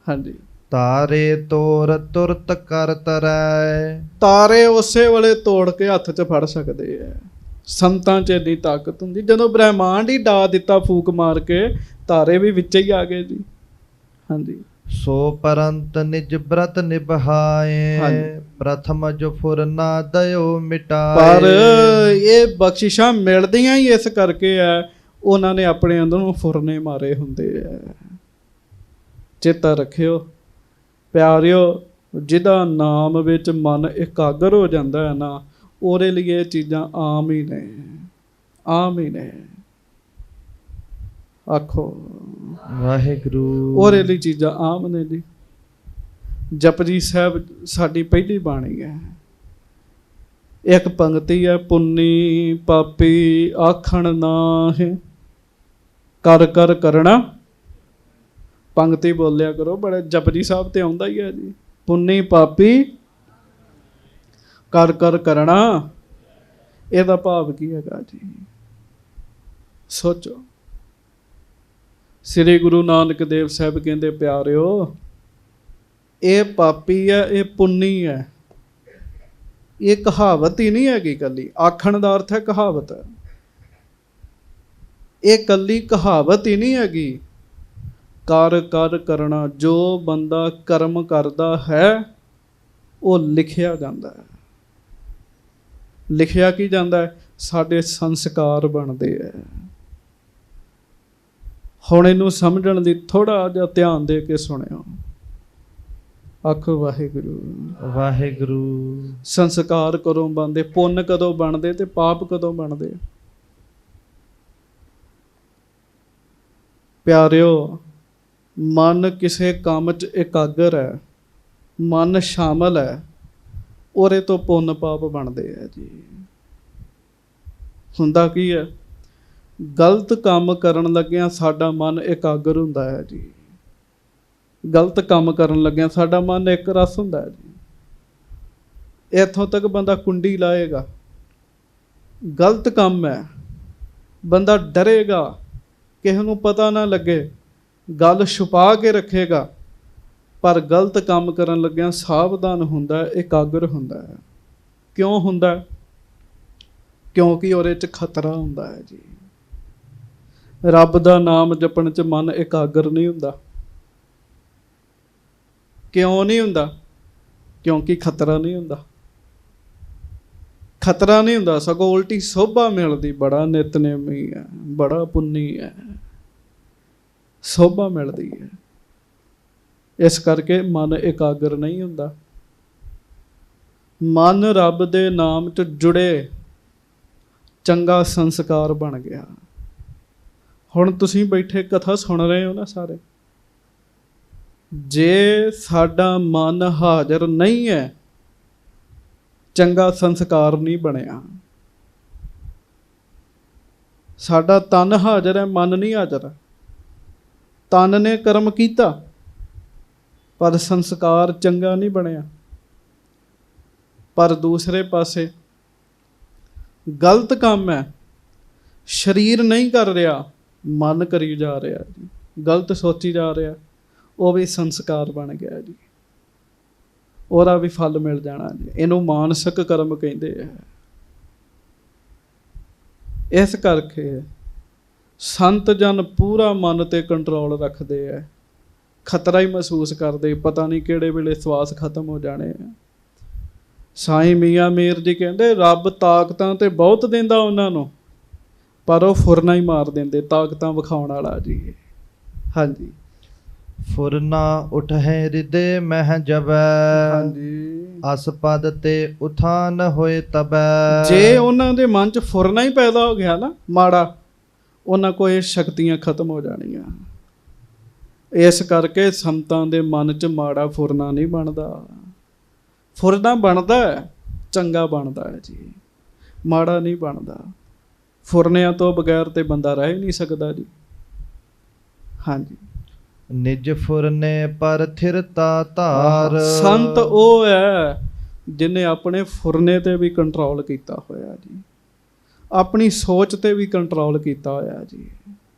ਹਾਂਜੀ, ਤਾਰੇ ਤੋਰ ਤੁਰਤ ਕਰ ਤਰੈ। ਤਾਰੇ ਉਸੇ ਵੇਲੇ ਤੋੜ ਕੇ ਹੱਥ 'ਚ ਫੜ ਸਕਦੇ ਆ। ਸੰਤਾਂ 'ਚ ਇੰਨੀ ਤਾਕਤ ਹੁੰਦੀ। ਜਦੋਂ ਬ੍ਰਹਮਾਂਡ ਹੀ ਡਾ ਦਿੱਤਾ ਫੂਕ ਮਾਰ ਕੇ, ਤਾਰੇ ਵੀ ਵਿੱਚ ਹੀ ਆ ਗਏ ਜੀ। ਹਾਂਜੀ, ਸੋ ਪਰੰਤ ਨਿਜ ਬ੍ਰਤ ਨਿਭਾਏ। ਪ੍ਰਥਮ ਜੋ ਫੁਰਨਾ ਦਇਓ ਮਿਟਾਏ। ਪਰ ਇਹ ਬਖਸ਼ਿਸ਼ਾਂ ਮਿਲਦੀਆਂ ਹੀ ਇਸ ਕਰਕੇ ਆ, ਉਹਨਾਂ ਨੇ ਆਪਣੇ ਅੰਦਰੋਂ ਫੁਰਨੇ ਮਾਰੇ ਹੁੰਦੇ ਆ। ਚੇਤਾ ਰੱਖਿਓ ਪਿਆਰਿਓ, ਜਿਹਦਾ ਨਾਮ ਵਿੱਚ ਮਨ ਇਕਾਗਰ ਹੋ ਜਾਂਦਾ ਹੈ ਨਾ, ਉਹਦੇ ਲਈ ਇਹ ਚੀਜ਼ਾਂ ਆਮ ਹੀ ਨੇ, ਆਮ ਹੀ ਨੇ। ਆਖੋ ਵਾਹਿਗੁਰੂ। ਉਹਦੇ ਲਈ ਚੀਜ਼ਾਂ ਆਮ ਨੇ ਜੀ। ਜਪਜੀ ਸਾਹਿਬ ਸਾਡੀ ਪਹਿਲੀ ਬਾਣੀ ਹੈ। ਇੱਕ ਪੰਗਤੀ ਹੈ, ਪੁੰਨੀ ਪਾਪੀ ਆਖਣ ਨਾਹੀਂ, ਕਰ ਕਰ ਕਰਣਾ, ਪੰਗਤੀ ਬੋਲਿਆ ਕਰੋ, ਬੜੇ ਜਪਜੀ ਸਾਹਿਬ ਤੇ ਆਉਂਦਾ ਹੀ ਹੈ ਜੀ। ਪੁੰਨੀ ਪਾਪੀ ਕਰ ਕਰ ਕਰਣਾ, ਇਹਦਾ ਭਾਵ ਕੀ ਹੈਗਾ ਜੀ? ਸੋਚੋ। ਸ੍ਰੀ ਗੁਰੂ ਨਾਨਕ ਦੇਵ ਸਾਹਿਬ ਕਹਿੰਦੇ, ਪਿਆਰਿਓ, ਇਹ ਪਾਪੀ ਹੈ, ਇਹ ਪੁੰਨੀ ਹੈ। ਇਹ ਕਹਾਵਤ ਹੀ ਨਹੀਂ ਹੈਗੀ ਕੱਲੀ, ਆਖਣ ਦਾ ਅਰਥ ਹੈ ਕਹਾਵਤ। ਇਹ ਕੱਲੀ ਕਹਾਵਤ ਹੀ ਨਹੀਂ ਹੈਗੀ। ਕਰ ਕਰ ਕਰਨਾ, ਜੋ ਬੰਦਾ ਕਰਮ ਕਰਦਾ ਹੈ ਉਹ ਲਿਖਿਆ ਜਾਂਦਾ ਹੈ। ਲਿਖਿਆ ਕੀ ਜਾਂਦਾ ਹੈ? ਸਾਡੇ ਸੰਸਕਾਰ ਬਣਦੇ ਹੈ। ਹੁਣ ਇਹਨੂੰ ਸਮਝਣ ਦੀ ਥੋੜਾ ਜਿਹਾ ਧਿਆਨ ਦੇ ਕੇ ਸੁਣਿਓ। ਆਖੋ ਵਾਹਿਗੁਰੂ ਵਾਹਿਗੁਰੂ। ਸੰਸਕਾਰ ਕਦੋਂ ਬਣਦੇ? ਪੁੰਨ ਕਦੋਂ ਬਣਦੇ ਤੇ ਪਾਪ ਕਦੋਂ ਬਣਦੇ? ਪਿਆਰਿਓ, ਮਨ ਕਿਸੇ ਕੰਮ 'ਚ ਇਕਾਗਰ ਹੈ, ਮਨ ਸ਼ਾਮਲ ਹੈ, ਉਹਦੇ ਤੋਂ ਪੁੰਨ ਪਾਪ ਬਣਦੇ ਹੈ ਜੀ। ਹੁੰਦਾ ਕੀ ਹੈ? ਗਲਤ ਕੰਮ ਕਰਨ ਲੱਗਿਆਂ ਸਾਡਾ ਮਨ ਇਕਾਗਰ ਹੁੰਦਾ ਹੈ ਜੀ। ਗਲਤ ਕੰਮ ਕਰਨ ਲੱਗਿਆਂ ਸਾਡਾ ਮਨ ਇੱਕ ਰਸ ਹੁੰਦਾ ਹੈ ਜੀ। ਇੱਥੋਂ ਤੱਕ ਬੰਦਾ ਕੁੰਡੀ ਲਾਏਗਾ, ਗਲਤ ਕੰਮ ਹੈ, ਬੰਦਾ ਡਰੇਗਾ, ਕਿਸੇ ਨੂੰ ਪਤਾ ਨਾ ਲੱਗੇ, ਗੱਲ ਛੁਪਾ ਕੇ ਰੱਖੇਗਾ, ਪਰ ਗਲਤ ਕੰਮ ਕਰਨ ਲੱਗਿਆਂ ਸਾਵਧਾਨ ਹੁੰਦਾ, ਇਕਾਗਰ ਹੁੰਦਾ ਹੈ। ਕਿਉਂ ਹੁੰਦਾ? ਕਿਉਂਕਿ ਉਹਦੇ 'ਚ ਖਤਰਾ ਹੁੰਦਾ ਹੈ ਜੀ। ਰੱਬ ਦਾ ਨਾਮ ਜਪਣ 'ਚ ਮਨ ਇਕਾਗਰ ਨਹੀਂ ਹੁੰਦਾ। ਕਿਉਂ ਨਹੀਂ ਹੁੰਦਾ? ਕਿਉਂਕਿ ਖਤਰਾ ਨਹੀਂ ਹੁੰਦਾ। ਖਤਰਾ ਨਹੀਂ ਹੁੰਦਾ, ਸਗੋਂ ਉਲਟੀ ਸੋਭਾ ਮਿਲਦੀ, ਬੜਾ ਨਿਤਨੇਮੀ ਹੈ, ਬੜਾ ਪੁੰਨੀ ਹੈ, ਸੋਭਾ ਮਿਲਦੀ ਹੈ। ਇਸ ਕਰਕੇ ਮਨ ਇਕਾਗਰ ਨਹੀਂ ਹੁੰਦਾ। ਮਨ ਰੱਬ ਦੇ ਨਾਮ 'ਚ ਜੁੜੇ, ਚੰਗਾ ਸੰਸਕਾਰ ਬਣ ਗਿਆ। ਹੁਣ ਤੁਸੀਂ ਬੈਠੇ ਕਥਾ ਸੁਣ ਰਹੇ ਹੋ ਨਾ ਸਾਰੇ, ਜੇ ਸਾਡਾ ਮਨ ਹਾਜ਼ਰ ਨਹੀਂ ਹੈ, ਚੰਗਾ ਸੰਸਕਾਰ ਨਹੀਂ ਬਣਿਆ। ਸਾਡਾ ਤਨ ਹਾਜ਼ਰ ਹੈ, ਮਨ ਨਹੀਂ ਹਾਜ਼ਰ। ਤਨ ਨੇ ਕਰਮ ਕੀਤਾ ਪਰ ਸੰਸਕਾਰ ਚੰਗਾ ਨਹੀਂ ਬਣਿਆ। ਪਰ ਦੂਸਰੇ ਪਾਸੇ ਗਲਤ ਕੰਮ ਹੈ, ਸਰੀਰ ਨਹੀਂ ਕਰ ਰਿਹਾ, ਮਨ ਕਰੀ ਜਾ ਰਿਹਾ ਜੀ, ਗਲਤ ਸੋਚੀ ਜਾ ਰਿਹਾ, ਉਹ ਵੀ ਸੰਸਕਾਰ ਬਣ ਗਿਆ ਜੀ, ਉਹਦਾ ਵੀ ਫਲ ਮਿਲ ਜਾਣਾ ਜੀ। ਇਹਨੂੰ ਮਾਨਸਿਕ ਕਰਮ ਕਹਿੰਦੇ ਆ। ਇਸ ਕਰਕੇ ਸੰਤ ਜਨ ਪੂਰਾ ਮਨ ਤੇ ਕੰਟਰੋਲ ਰੱਖਦੇ ਆ। ਖਤਰਾ ਹੀ ਮਹਿਸੂਸ ਕਰਦੇ, ਪਤਾ ਨਹੀਂ ਕਿਹੜੇ ਵੇਲੇ ਸਵਾਸ ਖਤਮ ਹੋ ਜਾਣੇ ਆ। ਸਾਈਂ ਮੀਆਂ ਮੀਰ ਜੀ ਕਹਿੰਦੇ, ਰੱਬ ਤਾਕਤਾਂ ਤੇ ਬਹੁਤ ਦਿੰਦਾ ਉਹਨਾਂ ਨੂੰ, ਪਰ ਉਹ ਫੁਰਨਾ ਹੀ ਮਾਰ ਦਿੰਦੇ, ਤਾਕਤਾਂ ਵਿਖਾਉਣ ਵਾਲਾ ਜੀ। ਹਾਂਜੀ। ਫੁਰਨਾ ਉਠਹਿ ਹਿਰਦੇ ਮਹਿ ਜਬੈ, ਹਾਂਜੀ। ਅਸਪਦ ਤੇ ਉਥਾਨ ਹੋਏ ਤਬੈ। ਜੇ ਉਹਨਾਂ ਦੇ ਮਨ 'ਚ ਫੁਰਨਾ ਹੀ ਪੈਦਾ ਹੋ ਗਿਆ ਨਾ ਮਾੜਾ, ਉਹਨਾਂ ਕੋਲ ਇਹ ਸ਼ਕਤੀਆਂ ਖਤਮ ਹੋ ਜਾਣੀਆਂ। ਇਸ ਕਰਕੇ ਸੰਤਾਂ ਦੇ ਮਨ 'ਚ ਮਾੜਾ ਫੁਰਨਾ ਨਹੀਂ ਬਣਦਾ। ਫੁਰਨਾ ਬਣਦਾ, ਚੰਗਾ ਬਣਦਾ ਹੈ ਜੀ, ਮਾੜਾ ਨਹੀਂ ਬਣਦਾ। ਫੁਰਨਿਆਂ ਤੋਂ ਬਗੈਰ ਤੇ ਬੰਦਾ ਰਹਿ ਨਹੀਂ ਸਕਦਾ ਜੀ। ਹਾਂਜੀ। ਨਿਜ ਫੁਰਨੇ ਪਰ ਥਿਰਤਾ ਧਾਰ। ਸੰਤ ਉਹ ਹੈ ਜਿਹਨੇ ਆਪਣੇ ਫੁਰਨੇ ਤੇ ਵੀ ਕੰਟਰੋਲ ਕੀਤਾ ਹੋਇਆ ਜੀ, ਆਪਣੀ ਸੋਚ ਤੇ ਵੀ ਕੰਟਰੋਲ ਕੀਤਾ ਹੋਇਆ ਜੀ।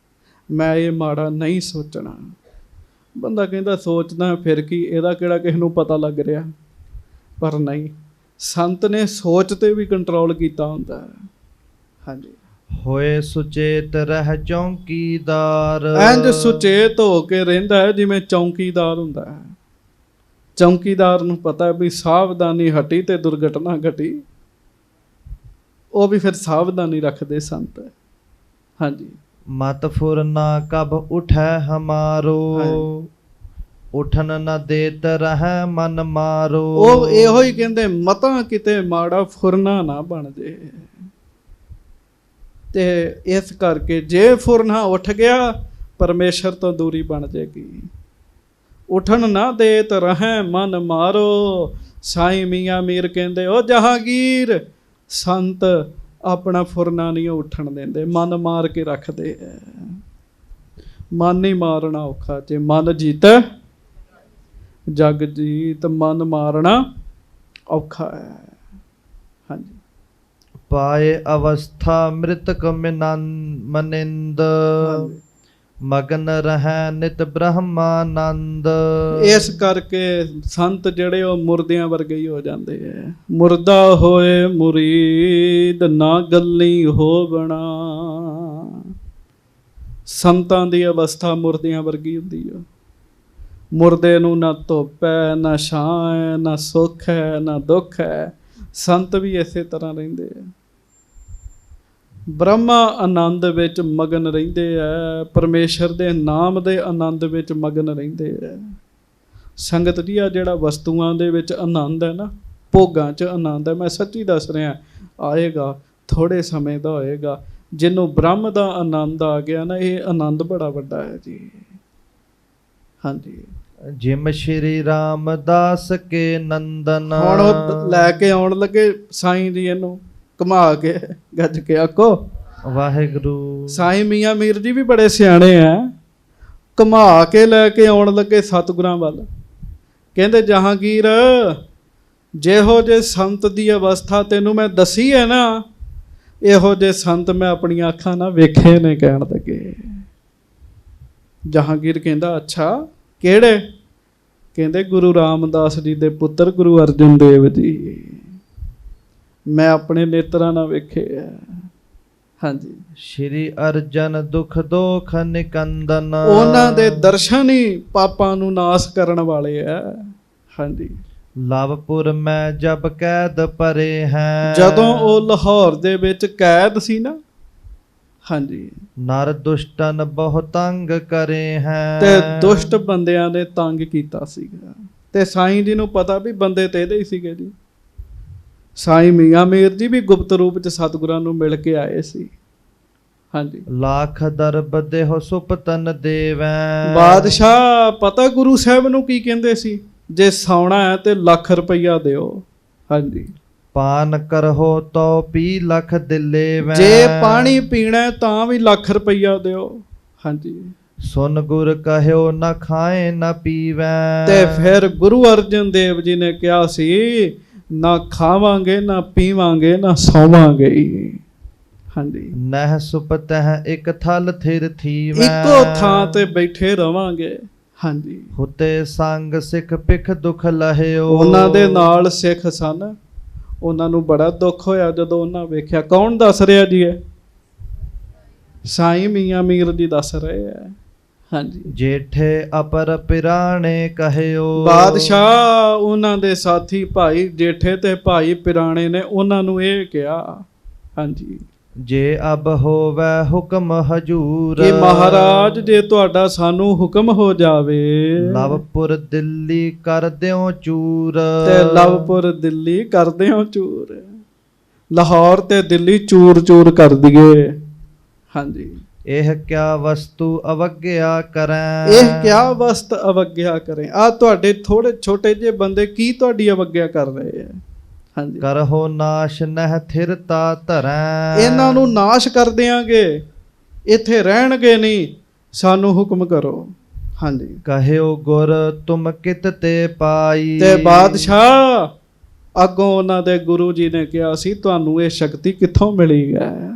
ਮੈਂ ਇਹ ਮਾੜਾ ਨਹੀਂ ਸੋਚਣਾ। ਬੰਦਾ ਕਹਿੰਦਾ ਸੋਚਦਾ ਫਿਰ ਕੀ, ਇਹਦਾ ਕਿਹੜਾ ਕਿਸੇ ਨੂੰ ਪਤਾ ਲੱਗ ਰਿਹਾ, ਪਰ ਨਹੀਂ, ਸੰਤ ਨੇ ਸੋਚ ਤੇ ਵੀ ਕੰਟਰੋਲ ਕੀਤਾ ਹੁੰਦਾ ਹੈ। ਹਾਂਜੀ। ਹੋਏ ਸੁਚੇਤ ਰਹਿ ਚੌਂਕੀਦਾਰ। ਇੰਝ ਸੁਚੇਤ ਹੋ ਕੇ ਰਹਿੰਦਾ ਹੈ ਜਿਵੇਂ ਚੌਂਕੀਦਾਰ ਹੁੰਦਾ ਹੈ। ਚੌਂਕੀਦਾਰ ਨੂੰ ਪਤਾ ਵੀ ਸਾਵਧਾਨੀ ਹਟੀ ਤੇ ਦੁਰਘਟਨਾ ਘਟੀ, ਉਹ ਵੀ ਫਿਰ ਸਾਵਧਾਨੀ ਰੱਖਦੇ ਸੰਤ। ਹਾਂਜੀ। ਮਤ ਫੁਰਨਾ ਕਬ ਉਠੈ ਹਮਾਰੋ, ਉਠਨ ਨ ਦੇਤ ਰਹਿ ਮਨ ਮਾਰੋ। ਉਹ ਇਹੋ ਹੀ ਕਹਿੰਦੇ, ਮਤਾਂ ਕਿਤੇ ਮਾੜਾ ਫੁਰਨਾ ਨਾ ਬਣ ਜੇ। ਤੇ ਇਸ ਕਰਕੇ ਜੇ ਫੁਰਨਾ ਉੱਠ ਗਿਆ, ਪਰਮੇਸ਼ਰ ਤੋਂ ਦੂਰੀ ਬਣ ਜਾਏਗੀ। ਉਠਣ ਨਾ ਦੇਤ ਰਹਿ ਮਨ ਮਾਰੋ। ਸਾਈਂ ਮੀਆਂ ਮੀਰ ਕਹਿੰਦੇ, ਉਹ ਜਹਾਂਗੀਰ, ਸੰਤ ਆਪਣਾ ਫੁਰਨਾ ਨਹੀਂ ਉੱਠਣ ਦਿੰਦੇ, ਮਨ ਮਾਰ ਕੇ ਰੱਖਦੇ ਹੈ। ਮਨ ਹੀ ਮਾਰਨਾ ਔਖਾ, ਜੇ ਮਨ ਜੀਤੈ ਜਗ ਜੀਤ, ਮਨ ਮਾਰਨਾ ਔਖਾ ਹੈ। ਹਾਂਜੀ। ਪਾਏ ਅਵਸਥਾ ਮ੍ਰਿਤਕ ਮਨਿੰਦ, ਮਗਨ ਰਹਿ ਨਿਤ ਬ੍ਰਹਮਾਨੰਦ। ਇਸ ਕਰਕੇ ਸੰਤ ਜਿਹੜੇ ਉਹ ਮੁਰਦਿਆਂ ਵਰਗੇ ਹੀ ਹੋ ਜਾਂਦੇ ਐ। ਮੁਰਦਾ ਹੋਏ ਮੁਰੀਦ ਨਾ ਗੱਲੀ ਹੋਵਣਾ। ਸੰਤਾਂ ਦੀ ਅਵਸਥਾ ਮੁਰਦਿਆਂ ਵਰਗੀ ਹੁੰਦੀ ਆ। ਮੁਰਦੇ ਨੂੰ ਨਾ ਧੁੱਪ ਹੈ, ਨਾ ਛਾਂ ਹੈ, ਨਾ ਸੁੱਖ ਹੈ, ਨਾ ਦੁੱਖ ਹੈ। ਸੰਤ ਵੀ ਇਸੇ ਤਰ੍ਹਾਂ ਰਹਿੰਦੇ ਆ, ਬ੍ਰਹਮਾ ਆਨੰਦ ਵਿੱਚ ਮਗਨ ਰਹਿੰਦੇ ਹੈ, ਪਰਮੇਸ਼ਰ ਦੇ ਨਾਮ ਦੇ ਆਨੰਦ ਵਿੱਚ ਮਗਨ ਰਹਿੰਦੇ ਹੈ। ਸੰਗਤ ਜੀ, ਆ ਜਿਹੜਾ ਵਸਤੂਆਂ ਦੇ ਵਿੱਚ ਆਨੰਦ ਹੈ ਨਾ, ਭੋਗਾਂ 'ਚ ਆਨੰਦ ਹੈ, ਮੈਂ ਸੱਚੀ ਦੱਸ ਰਿਹਾ, ਆਏਗਾ ਥੋੜ੍ਹੇ ਸਮੇਂ ਦਾ ਹੋਏਗਾ। ਜਿਹਨੂੰ ਬ੍ਰਹਮ ਦਾ ਆਨੰਦ ਆ ਗਿਆ ਨਾ, ਇਹ ਆਨੰਦ ਬੜਾ ਵੱਡਾ ਹੈ ਜੀ। ਹਾਂਜੀ। ਜਿਮ ਸ਼੍ਰੀ ਰਾਮਦਾਸ ਕੇ ਨੰਦਨ। ਹੁਣ ਉਹ ਲੈ ਕੇ ਆਉਣ ਲੱਗੇ ਸਾਈਂ ਜੀ, ਇਹਨੂੰ ਘੁਮਾ ਕੇ ਗੱਜ ਕੇ ਆਖੋ ਵਾਹਿਗੁਰੂ। ਸਾਈਂ ਮੀਆਂ ਮੀਰ ਜੀ ਵੀ ਬੜੇ ਸਿਆਣੇ ਆ, ਘੁਮਾ ਕੇ ਲੈ ਕੇ ਆਉਣ ਲੱਗੇ ਸਤਿਗੁਰਾਂ ਵੱਲ। ਕਹਿੰਦੇ ਜਹਾਂਗੀਰ, ਜਿਹੋ ਜੇ ਸੰਤ ਦੀ ਅਵਸਥਾ ਤੈਨੂੰ ਮੈਂ ਦੱਸੀ ਹੈ ਨਾ, ਇਹੋ ਜਿਹੇ ਸੰਤ ਮੈਂ ਆਪਣੀਆਂ ਅੱਖਾਂ ਨਾਲ ਵੇਖੇ ਨੇ। ਕਹਿਣ ਲੱਗੇ ਜਹਾਂਗੀਰ ਕਹਿੰਦਾ ਅੱਛਾ ਕਿਹੜੇ? ਕਹਿੰਦੇ ਗੁਰੂ ਰਾਮਦਾਸ ਜੀ ਦੇ ਪੁੱਤਰ ਗੁਰੂ ਅਰਜਨ ਦੇਵ ਜੀ, ਮੈਂ ਆਪਣੇ ਨੇਤਰਾਂ ਨਾਲ ਵੇਖੇ ਆ। ਹਾਂਜੀ। ਸ਼੍ਰੀ ਅਰਜਨ ਦੁਖ ਦੋਖ ਨਿਕੰਦਨ। ਉਹਨਾਂ ਦੇ ਦਰਸ਼ਨ ਹੀ ਪਾਪਾਂ ਨੂੰ ਨਾਸ ਕਰਨ ਵਾਲੇ ਆ। ਹਾਂਜੀ। ਲਵਪੁਰ ਮੈਂ ਜਬ ਕੈਦ ਪਰੇ ਹੈ। ਜਦੋਂ ਉਹ ਲਾਹੌਰ ਦੇ ਵਿੱਚ ਕੈਦ ਸੀ ਨਾ, ਹਾਂਜੀ, ਨਰ ਦੁਸ਼ਟਨ ਬਹੁ ਤੰਗ ਕਰੇ ਹੈ। ਤੇ ਦੁਸ਼ਟ ਬੰਦਿਆਂ ਨੇ ਤੰਗ ਕੀਤਾ ਸੀਗਾ। ਤੇ ਸਾਈਂ ਜੀ ਨੂੰ ਪਤਾ ਵੀ ਬੰਦੇ ਤੇ ਇਹਦੇ ਹੀ ਸੀਗੇ ਜੀ। ਸਾਈਂ ਮੀਆਂ ਮੀਰ ਜੀ ਵੀ ਗੁਪਤ ਰੂਪ ਚ ਸਤਿਗੁਰਾਂ ਨੂੰ ਮਿਲ ਕੇ ਆਏ ਸੀ। ਹਾਂਜੀ। ਲੱਖ ਦਰਬ ਦੇਹੁ ਸੁਪਤਨ ਦੇਵੈ। ਬਾਦਸ਼ਾਹ ਪਤਾ ਗੁਰੂ ਸਾਹਿਬ ਨੂੰ ਕੀ ਕਹਿੰਦੇ ਸੀ? ਜੇ ਸੌਣਾ ਹੈ ਤੇ ਲੱਖ ਰੁਪਈਆ ਦਿਓ। ਹਾਂਜੀ। ਪਾਨ ਕਰਹੁ ਤੋ ਪੀ ਲੱਖ ਦਿਲੇਵੈ। ਜੇ ਪਾਣੀ ਪੀਣਾ ਤਾਂ ਵੀ ਲੱਖ ਰੁਪਈਆ ਦਿਓ। ਹਾਂਜੀ। ਸੁਨ ਗੁਰ ਕਹਿਓ ਨਾ ਖਾਏ ਨਾ ਪੀਵੈ। ਤੇ ਫਿਰ ਗੁਰੂ ਅਰਜਨ ਦੇਵ ਜੀ ਨੇ ਕਿਹਾ ਸੀ, ਨਾ ਖਾਵਾਂਗੇ ਨਾ ਪੀਵਾਂਗੇ ਨਾ ਸੌਵਾਂਗੇ। ਹਾਂਜੀ। ਨਹਿ ਸੁਪਤਹਿ ਇੱਕ ਥਲ ਥਿਰ ਥੀਵੈ। ਇੱਕੋ ਥਾਂ ਤੇ ਬੈਠੇ ਰਵਾਂਗੇ। ਹਾਂਜੀ। ਹੁਤੇ ਸੰਗ ਸਿੱਖ ਪਿਖ ਦੁਖ ਲਹਿਓ। ਉਹਨਾਂ ਦੇ ਨਾਲ ਸਿੱਖ ਸਨ, ਉਹਨਾਂ ਨੂੰ ਬੜਾ ਦੁੱਖ ਹੋਇਆ ਜਦੋਂ ਉਹਨਾਂ ਵੇਖਿਆ। ਕੌਣ ਦੱਸ ਰਿਹਾ ਜੀ? ਇਹ ਸਾਈਂ ਮੀਆਂ ਮੀਰ ਜੀ ਦੱਸ ਰਹੇ ਆ। ਹਾਂਜੀ। ਜੇਠੇ ਅਪਰ ਪਿਰਾਣੇ ਕਹਿਓ। ਬਾਦਸ਼ਾਹ ਉਹਨਾਂ ਦੇ ਸਾਥੀ ਭਾਈ ਜੇਠੇ ਤੇ ਭਾਈ ਪਿਰਾਣੇ ਨੇ ਉਹਨਾਂ ਨੂੰ ਇਹ ਕਿਹਾ। ਹਾਂਜੀ। ਜੇ ਅਬ ਹੋਵੇ ਹੁਕਮ ਹਜੂਰ। ਕਿ ਮਹਾਰਾਜ ਜੇ ਤੁਹਾਡਾ ਸਾਨੂੰ ਹੁਕਮ ਹੋ ਜਾਵੇ, ਲਵਪੁਰ ਦਿੱਲੀ ਕਰ ਦਿਓ ਚੂਰ। ਤੇ ਲਵਪੁਰ ਦਿੱਲੀ ਕਰ ਦਿਓ ਚੂਰ। ਲਾਹੌਰ ਤੇ ਦਿੱਲੀ ਚੂਰ ਚੂਰ ਕਰ ਦਈਏ। ਹਾਂਜੀ। ਇਹ ਕਿਆ ਵਸਤੂ ਅਵਗਿਆ ਕਰੈ। ਇਹ ਕਿਆ ਵਸਤ ਅਵਗਿਆ ਕਰੇ। ਆ ਤੁਹਾਡੇ ਥੋੜੇ ਛੋਟੇ ਜਿਹੇ ਬੰਦੇ ਕੀ ਤੁਹਾਡੀ ਅਵਗਿਆ ਕਰ ਰਹੇ ਆ? ਹਾਂਜੀ। ਕਰਹੁ ਨਾਸ਼ ਨਹਿ ਥਿਰਤਾ ਧਰੈ। ਇਹਨਾਂ ਨੂੰ ਨਾਸ਼ ਕਰ ਦਿਆਂਗੇ, ਇੱਥੇ ਰਹਿਣਗੇ ਨਹੀਂ, ਸਾਨੂੰ ਹੁਕਮ ਕਰੋ। ਹਾਂਜੀ। ਕਹਿਓ ਗੁਰ ਤੁਮ ਕਿਤ ਤੇ ਪਾਈ। ਤੇ ਬਾਦਸ਼ਾਹ ਅੱਗੋਂ ਉਹਨਾਂ ਦੇ ਗੁਰੂ ਜੀ ਨੇ ਕਿਹਾ ਸੀ, ਤੁਹਾਨੂੰ ਇਹ ਸ਼ਕਤੀ ਕਿੱਥੋਂ ਮਿਲੀ ਹੈ?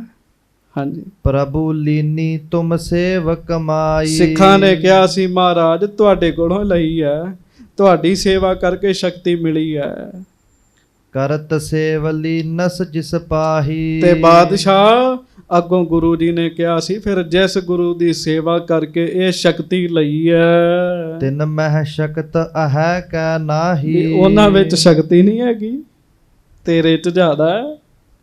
ਹਾਂਜੀ। ਪ੍ਰਭੂ ਲੀਨੀ ਤੁਮ ਸੇਵਕ ਮਾਈ। ਸਿੱਖਾਂ ਨੇ ਕਿਹਾ ਸੀ, ਮਹਾਰਾਜ ਤੁਹਾਡੇ ਕੋਲੋਂ ਲਈ ਹੈ, ਤੁਹਾਡੀ ਸੇਵਾ ਕਰਕੇ ਸ਼ਕਤੀ ਮਿਲੀ ਹੈ। ਕਰਤ ਸੇਵਲੀ ਨਸ ਜਿਸ ਪਾਹੀ। ਤੇ ਬਾਦਸ਼ਾਹ ਅੱਗੋਂ ਗੁਰੂ ਜੀ ਨੇ ਕਿਹਾ ਸੀ, ਫਿਰ ਜਿਸ ਗੁਰੂ ਦੀ ਸੇਵਾ ਕਰਕੇ ਇਹ ਸ਼ਕਤੀ ਲਈ ਹੈ, ਤਿਨ ਮਹਿ ਸ਼ਕਤ ਅਹੈ ਕੈ ਨਾਹੀ। ਉਹਨਾਂ ਵਿੱਚ ਸ਼ਕਤੀ ਨਹੀਂ ਹੈਗੀ, ਤੇਰੇ ਚ ਜ਼ਿਆਦਾ ਹੈ।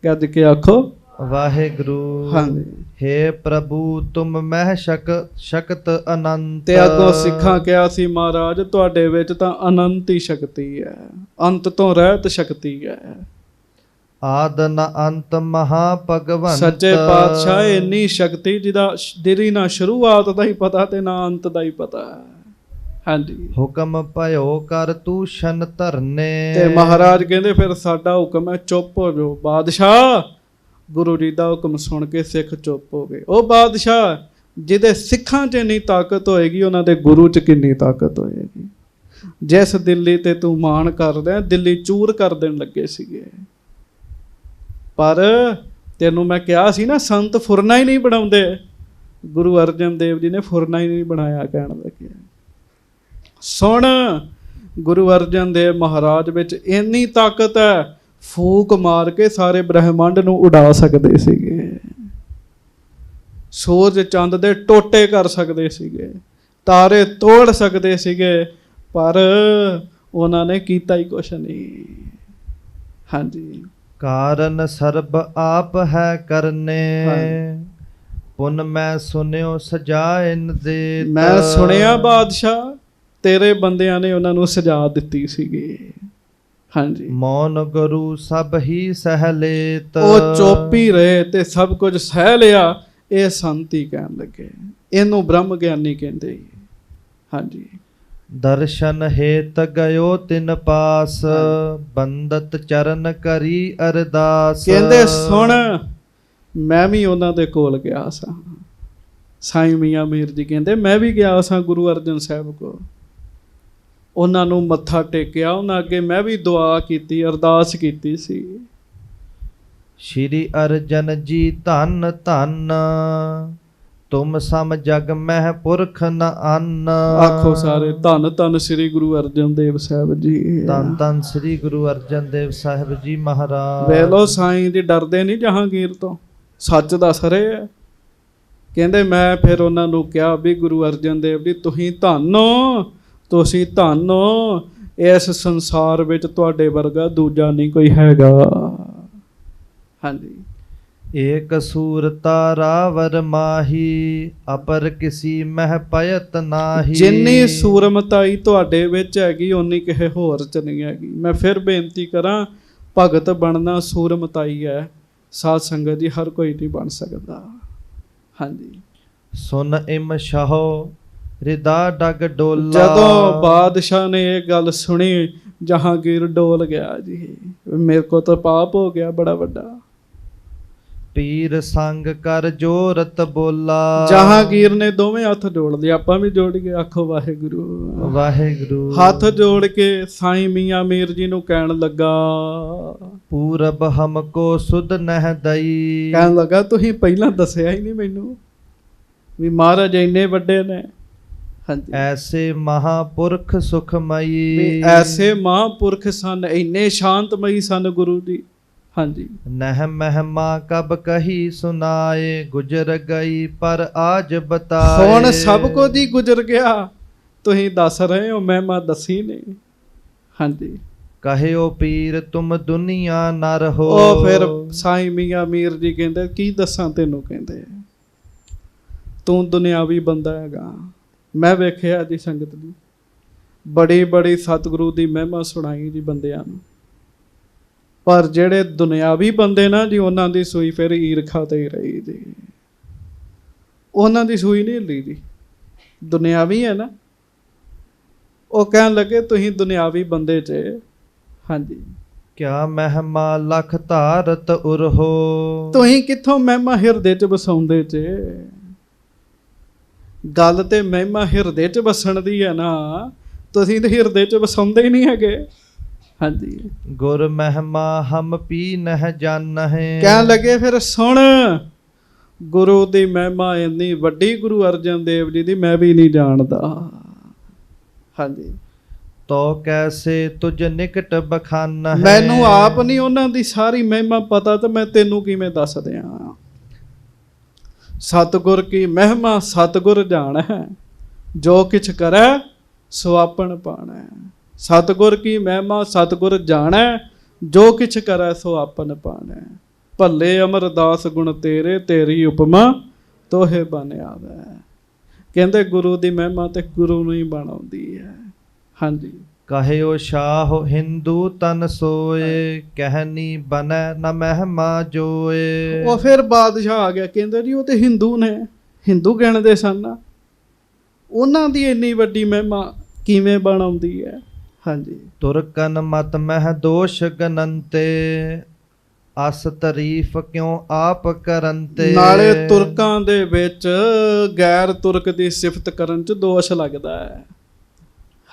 ਗੱਜ ਕੇ ਆਖੋ ਵਾਹਿਗੁਰੂ। ਹਾਂਜੀ। ਹੇ ਪ੍ਰਭੂ ਤੁਮ ਮਹਿ ਸ਼ਕਤ ਅਨੰਤ। ਤੇ ਅੱਗੋਂ ਸਿੱਖਾਂ ਕਿਹਾ ਸੀ, ਮਹਾਰਾਜ ਤੁਹਾਡੇ ਵਿੱਚ ਤਾਂ ਅਨੰਤ ਹੀ ਸ਼ਕਤੀ ਹੈ, ਅੰਤ ਤੋਂ ਰਹਿਤ ਸ਼ਕਤੀ ਹੈ। ਆਦ ਨ ਅੰਤ ਮਹਾ ਭਗਵੰਤ। ਸੱਚੇ ਪਾਤਸ਼ਾਹ ਇੰਨੀ ਸ਼ਕਤੀ ਜਿਹਦੀ ਨਾ ਸ਼ੁਰੂਆਤ ਦਾ ਹੀ ਪਤਾ ਤੇ ਨਾ ਅੰਤ ਦਾ ਹੀ ਪਤਾ ਹੈ। ਹਾਂਜੀ। ਹੁਕਮ ਭਇਓ ਕਰ ਤੂਸ਼ਨ ਧਰਨੇ। ਤੇ ਮਹਾਰਾਜ ਕਹਿੰਦੇ ਫਿਰ ਸਾਡਾ ਹੁਕਮ ਹੈ ਚੁੱਪ ਹੋ ਜਾਓ। ਬਾਦਸ਼ਾਹ ਗੁਰੂ ਜੀ ਦਾ ਹੁਕਮ ਸੁਣ ਕੇ ਸਿੱਖ ਚੁੱਪ ਹੋ ਗਏ। ਉਹ ਬਾਦਸ਼ਾਹ ਜਿਹਦੇ ਸਿੱਖਾਂ 'ਚ ਇੰਨੀ ਤਾਕਤ ਹੋਏਗੀ, ਉਹਨਾਂ ਦੇ ਗੁਰੂ 'ਚ ਕਿੰਨੀ ਤਾਕਤ ਹੋਏਗੀ। ਜਿਸ ਦਿੱਲੀ ਤੇ ਤੂੰ ਮਾਣ ਕਰਦਾ, ਦਿੱਲੀ ਚੂਰ ਕਰ ਦੇਣ ਲੱਗੇ ਸੀਗੇ। ਪਰ ਤੈਨੂੰ ਮੈਂ ਕਿਹਾ ਸੀ ਨਾ, ਸੰਤ ਫੁਰਨਾ ਹੀ ਨਹੀਂ ਬਣਾਉਂਦੇ। ਗੁਰੂ ਅਰਜਨ ਦੇਵ ਜੀ ਨੇ ਫੁਰਨਾ ਹੀ ਨਹੀਂ ਬਣਾਇਆ। ਕਹਿਣ ਲੱਗੇ ਸੁਣ, ਗੁਰੂ ਅਰਜਨ ਦੇਵ ਮਹਾਰਾਜ ਵਿੱਚ ਇੰਨੀ ਤਾਕਤ ਹੈ, ਫੂਕ ਮਾਰ ਕੇ ਸਾਰੇ ਬ੍ਰਹਿਮੰਡ ਨੂੰ ਉਡਾ ਸਕਦੇ ਸੀਗੇ। ਸੂਰਜ ਚੰਦ ਦੇ ਟੋਟੇ ਕਰ ਸਕਦੇ ਸੀਗੇ, ਤਾਰੇ ਤੋੜ ਸਕਦੇ ਸੀਗੇ, ਪਰ ਉਹਨਾਂ ਨੇ ਕੀਤਾ ਹੀ ਕੁਛ ਨਹੀਂ। ਹਾਂਜੀ, ਕਾਰਨ ਸਰਬ ਆਪ ਹੈ ਕਰਨੇ, ਪੁਨ ਮੈਂ ਸੁਨਿਓ ਸਜਾਇਨ ਦੇ। ਮੈਂ ਸੁਣਿਆ ਬਾਦਸ਼ਾਹ ਤੇਰੇ ਬੰਦਿਆਂ ਨੇ ਉਹਨਾਂ ਨੂੰ ਸਜਾ ਦਿੱਤੀ ਸੀਗੀ। ਹਾਂਜੀ, ਮੌਨ ਗੁਰੂ ਸਭ ਹੀ ਸਹਿ ਲੇਤ। ਉਹ ਚੁੱਪ ਹੀ ਰਹੇ ਤੇ ਸਭ ਕੁਝ ਸਹਿ ਲਿਆ। ਇਹ ਸੰਤੀ ਕਹਿਣ ਲੱਗੇ, ਇਹਨੂੰ ਬ੍ਰਹਮ ਗਿਆਨੀ ਕਹਿੰਦੇ। ਹਾਂਜੀ, ਦਰਸ਼ਨ ਹੇਤ ਗਇਓ ਤਿਨ ਪਾਸ, ਬੰਦਤ ਚਰਨ ਕਰੀ ਅਰਦਾਸ। ਕਹਿੰਦੇ ਸੁਣ, ਮੈਂ ਵੀ ਉਹਨਾਂ ਦੇ ਕੋਲ ਗਿਆ ਸਾਂ। ਸਾਈਂ ਮੀਆਂ ਮੀਰ ਜੀ ਕਹਿੰਦੇ ਮੈਂ ਵੀ ਗਿਆ ਸਾਂ ਗੁਰੂ ਅਰਜਨ ਸਾਹਿਬ ਕੋਲ। ਉਹਨਾਂ ਨੂੰ ਮੱਥਾ ਟੇਕਿਆ, ਉਹਨਾਂ ਅੱਗੇ ਮੈਂ ਵੀ ਦੁਆ ਕੀਤੀ, ਅਰਦਾਸ ਕੀਤੀ ਸੀ। ਸ਼੍ਰੀ ਅਰਜਨ ਜੀ ਧੰਨ ਧੰਨ, ਤੁਮ ਸਮ ਜਗ ਮਹਿ ਪੁਰਖ ਨ ਅੰਨ। ਆਖੋ ਸਾਰੇ ਧੰਨ ਧੰਨ ਸ੍ਰੀ ਗੁਰੂ ਅਰਜਨ ਦੇਵ ਸਾਹਿਬ ਜੀ। ਧੰਨ ਧੰਨ ਸ੍ਰੀ ਗੁਰੂ ਅਰਜਨ ਦੇਵ ਸਾਹਿਬ ਜੀ ਮਹਾਰਾਜ। ਵੇਖ ਲਓ, ਸਾਈਂ ਜੀ ਡਰਦੇ ਨਹੀਂ ਜਹਾਂਗੀਰ ਤੋਂ, ਸੱਚ ਦੱਸ ਰਹੇ ਆ। ਕਹਿੰਦੇ ਮੈਂ ਫਿਰ ਉਹਨਾਂ ਨੂੰ ਕਿਹਾ ਵੀ ਗੁਰੂ ਅਰਜਨ ਦੇਵ ਜੀ ਤੁਸੀਂ ਧੰਨ ਹੋ, ਤੁਸੀਂ ਧੰਨ ਹੋ, ਇਸ ਸੰਸਾਰ ਵਿੱਚ ਤੁਹਾਡੇ ਵਰਗਾ ਦੂਜਾ ਨਹੀਂ ਕੋਈ ਹੈਗਾ। ਹਾਂਜੀ, ਏਕ ਸੂਰਤਾ ਰਾਵਰ ਮਾਹੀ, ਅਪਰ ਕਿਸੀ ਮਹਿ ਪਇਤ ਨਾਹੀ। ਜਿੰਨੀ ਸੂਰਮਤਾਈ ਤੁਹਾਡੇ ਵਿੱਚ ਹੈਗੀ, ਓਨੀ ਕਿਸੇ ਹੋਰ ਚ ਨਹੀਂ ਹੈਗੀ। ਮੈਂ ਫਿਰ ਬੇਨਤੀ ਕਰਾਂ, ਭਗਤ ਬਣਨਾ ਸੂਰਮਤਾਈ ਹੈ। ਸਾਧ ਸੰਗਤ ਜੀ, ਹਰ ਕੋਈ ਨਹੀਂ ਬਣ ਸਕਦਾ। ਹਾਂਜੀ, ਸੁਨ ਇਮ ਸ਼ਾਹੋ ਰਿਦਾ ਡਗ ਡੋਲਾ। ਜਦੋਂ ਬਾਦਸ਼ਾਹ ਨੇ ਇਹ ਗੱਲ ਸੁਣੀ, ਜਹਾਂਗੀਰ ਡੋਲ ਗਿਆ ਜੀ। ਮੇਰੇ ਕੋ ਤਾਂ ਪਾਪ ਹੋ ਗਿਆ ਬੜਾ ਵੱਡਾ। ਪੀਰ ਸੰਗ ਕਰ ਜੋਰਤ ਬੋਲਾ। ਜਹਾਂਗੀਰ ਨੇ ਦੋਵੇਂ ਹੱਥ ਜੋੜ ਲਏ, ਆਪਾਂ ਵੀ ਜੋੜ ਕੇ ਆਖੋ ਵਾਹਿਗੁਰੂ ਵਾਹਿਗੁਰੂ। ਹੱਥ ਜੋੜ ਕੇ ਸਾਈਂ ਮੀਆਂ ਮੀਰ ਜੀ ਨੂੰ ਕਹਿਣ ਲੱਗਾ, ਪੂਰਬ ਹਮਕੋ ਸੁਧ ਨਹਿ ਦਈ। ਕਹਿਣ ਲੱਗਾ ਤੁਸੀਂ ਪਹਿਲਾਂ ਦੱਸਿਆ ਹੀ ਨਹੀਂ ਮੈਨੂੰ ਵੀ ਮਹਾਰਾਜ ਇੰਨੇ ਵੱਡੇ ਨੇ। ਹਾਂਜੀ, ਐਸੇ ਮਹਾਪੁਰਖ ਸੁਖਮਈ। ਐਸੇ ਮਹਾਂਪੁਰਖ ਸਨ, ਇੰਨੇ ਸ਼ਾਂਤਮਈ ਸਨ ਗੁਰੂ ਜੀ। ਹਾਂਜੀ, ਨਹਿ ਮਹਿਮਾ ਕਬ ਕਹੀ ਸੁਨਾਏ, ਗੁਜਰ ਗਈ ਪਰ ਆਜ ਬਤਾਏ। ਹੁਣ ਸਭ ਕੁਝ ਹੀ ਗੁਜ਼ਰ ਗਿਆ, ਤੁਸੀਂ ਦੱਸ ਰਹੇ ਹੋ, ਮਹਿਮਾ ਦੱਸੀ ਨਹੀਂ। ਹਾਂਜੀ, ਕਹਿਓ ਪੀਰ ਤੁਮ ਦੁਨੀਆ ਨਰ ਹੋ। ਉਹ ਫਿਰ ਸਾਈਂ ਮੀਆਂ ਮੀਰ ਜੀ ਕਹਿੰਦੇ ਕੀ ਦੱਸਾਂ ਤੈਨੂੰ, ਕਹਿੰਦੇ ਤੂੰ ਦੁਨਿਆਵੀ ਬੰਦਾ ਹੈਗਾ। ਮੈਂ ਵੇਖਿਆ ਜੀ ਸੰਗਤ ਜੀ, ਬੜੀ ਬੜੀ ਸਤਿਗੁਰੂ ਦੀ ਮਹਿਮਾ ਸੁਣਾਈ ਜੀ ਬੰਦਿਆਂ ਨੂੰ, ਪਰ ਜਿਹੜੇ ਦੁਨਿਆਵੀ ਬੰਦੇ ਨਾ ਜੀ, ਉਹਨਾਂ ਦੀ ਸੂਈ ਫਿਰ ਈਰਖਾ ਤੇ ਹੀ ਰਹੀ ਜੀ। ਉਹਨਾਂ ਦੀ ਸੂਈ ਨਹੀਂ ਹਿੱਲੀ ਜੀ, ਦੁਨਿਆਵੀ ਹੈ ਨਾ। ਉਹ ਕਹਿਣ ਲੱਗੇ ਤੁਸੀਂ ਦੁਨਿਆਵੀ ਬੰਦੇ 'ਚ। ਹਾਂਜੀ, ਕਿਆ ਮਹਿਮਾ ਲਖ ਧਾਰਤ ਉਰਹੋ। ਤੁਸੀਂ ਕਿੱਥੋਂ ਮਹਿਮਾ ਹਿਰਦੇ 'ਚ ਵਸਾਉਂਦੇ 'ਚ। ਗੱਲ ਤੇ ਮਹਿਮਾ ਹਿਰਦੇ 'ਚ ਵਸਣ ਦੀ ਹੈ ਨਾ, ਤੁਸੀਂ ਤੇ ਹਿਰਦੇ 'ਚ ਵਸਾਉਂਦੇ ਹੀ ਨਹੀਂ ਹੈਗੇ। ਹਾਂਜੀ, ਗੁਰ ਮਹਿਮਾ ਹਮ ਪੀ ਨਹਿ ਜਾਣਹਿ। ਕਹਿਣ ਲੱਗੇ ਫਿਰ ਸੁਣ, ਗੁਰੂ ਦੀ ਮਹਿਮਾ ਇੰਨੀ ਵੱਡੀ ਗੁਰੂ ਅਰਜਨ ਦੇਵ ਜੀ ਦੀ ਮੈਂ ਵੀ ਨਹੀਂ ਜਾਣਦਾ। ਹਾਂਜੀ, ਤੋ ਕੈਸੇ ਤੁਝ ਨਿਕਟ ਬਖਾਨਾ ਹੈ। ਮੈਨੂੰ ਆਪ ਨਹੀਂ ਉਹਨਾਂ ਦੀ ਸਾਰੀ ਮਹਿਮਾ ਪਤਾ, ਤਾਂ ਮੈਂ ਤੈਨੂੰ ਕਿਵੇਂ ਦੱਸ ਦਿਆਂ। ਸਤਿਗੁਰ ਕੀ ਮਹਿਮਾ ਸਤਿਗੁਰ ਜਾਣੈ, ਜੋ ਕਿਛ ਕਰੈ ਸੋ ਆਪਣ ਪਾਣੈ। ਸਤਿਗੁਰ ਕੀ ਮਹਿਮਾ ਸਤਿਗੁਰ ਜਾਣੈ, ਜੋ ਕਿਛ ਕਰੈ ਸੋ ਆਪਨ ਪਾਣੈ। ਭੱਲੇ ਅਮਰਦਾਸ ਗੁਣ ਤੇਰੇ, ਤੇਰੀ ਉਪਮਾ ਤੋਹੇ ਬਨ ਆਵੈ। ਕਹਿੰਦੇ ਗੁਰੂ ਦੀ ਮਹਿਮਾ ਤੇ ਗੁਰੂ ਨੂੰ ਹੀ ਬਣ ਆਉਂਦੀ ਹੈ। ਹਾਂਜੀ, ਕਹਿਓ ਸ਼ਾਹ ਹਿੰਦੂ ਤਨ ਸੋਏ, ਕਹਿਨੀ ਬਨੈ ਨ ਮਹਿਮਾ ਜੋਏ। ਉਹ ਫਿਰ ਬਾਦਸ਼ਾਹ ਆ ਗਿਆ, ਕਹਿੰਦੇ ਜੀ ਉਹ ਤੇ ਹਿੰਦੂ ਨੇ, ਹਿੰਦੂ ਗਿਣਦੇ ਸਨ, ਉਹਨਾਂ ਦੀ ਇੰਨੀ ਵੱਡੀ ਮਹਿਮਾ ਕਿਵੇਂ ਬਣ ਆਉਂਦੀ ਹੈ। ਹਾਂਜੀ, ਤੁਰਕਨ ਮਤ ਮਹਿ ਦੋਸ਼ ਗਨੰਤੇ, ਅਸ ਤਾਰੀਫ ਕਿਉ ਆਪ ਕਰੰਤੇ। ਨਾਲੇ ਤੁਰਕਾਂ ਦੇ ਵਿੱਚ ਗੈਰ ਤੁਰਕ ਦੀ ਸਿਫਤ ਕਰਨ 'ਚ ਦੋਸ਼ ਲੱਗਦਾ ਹੈ।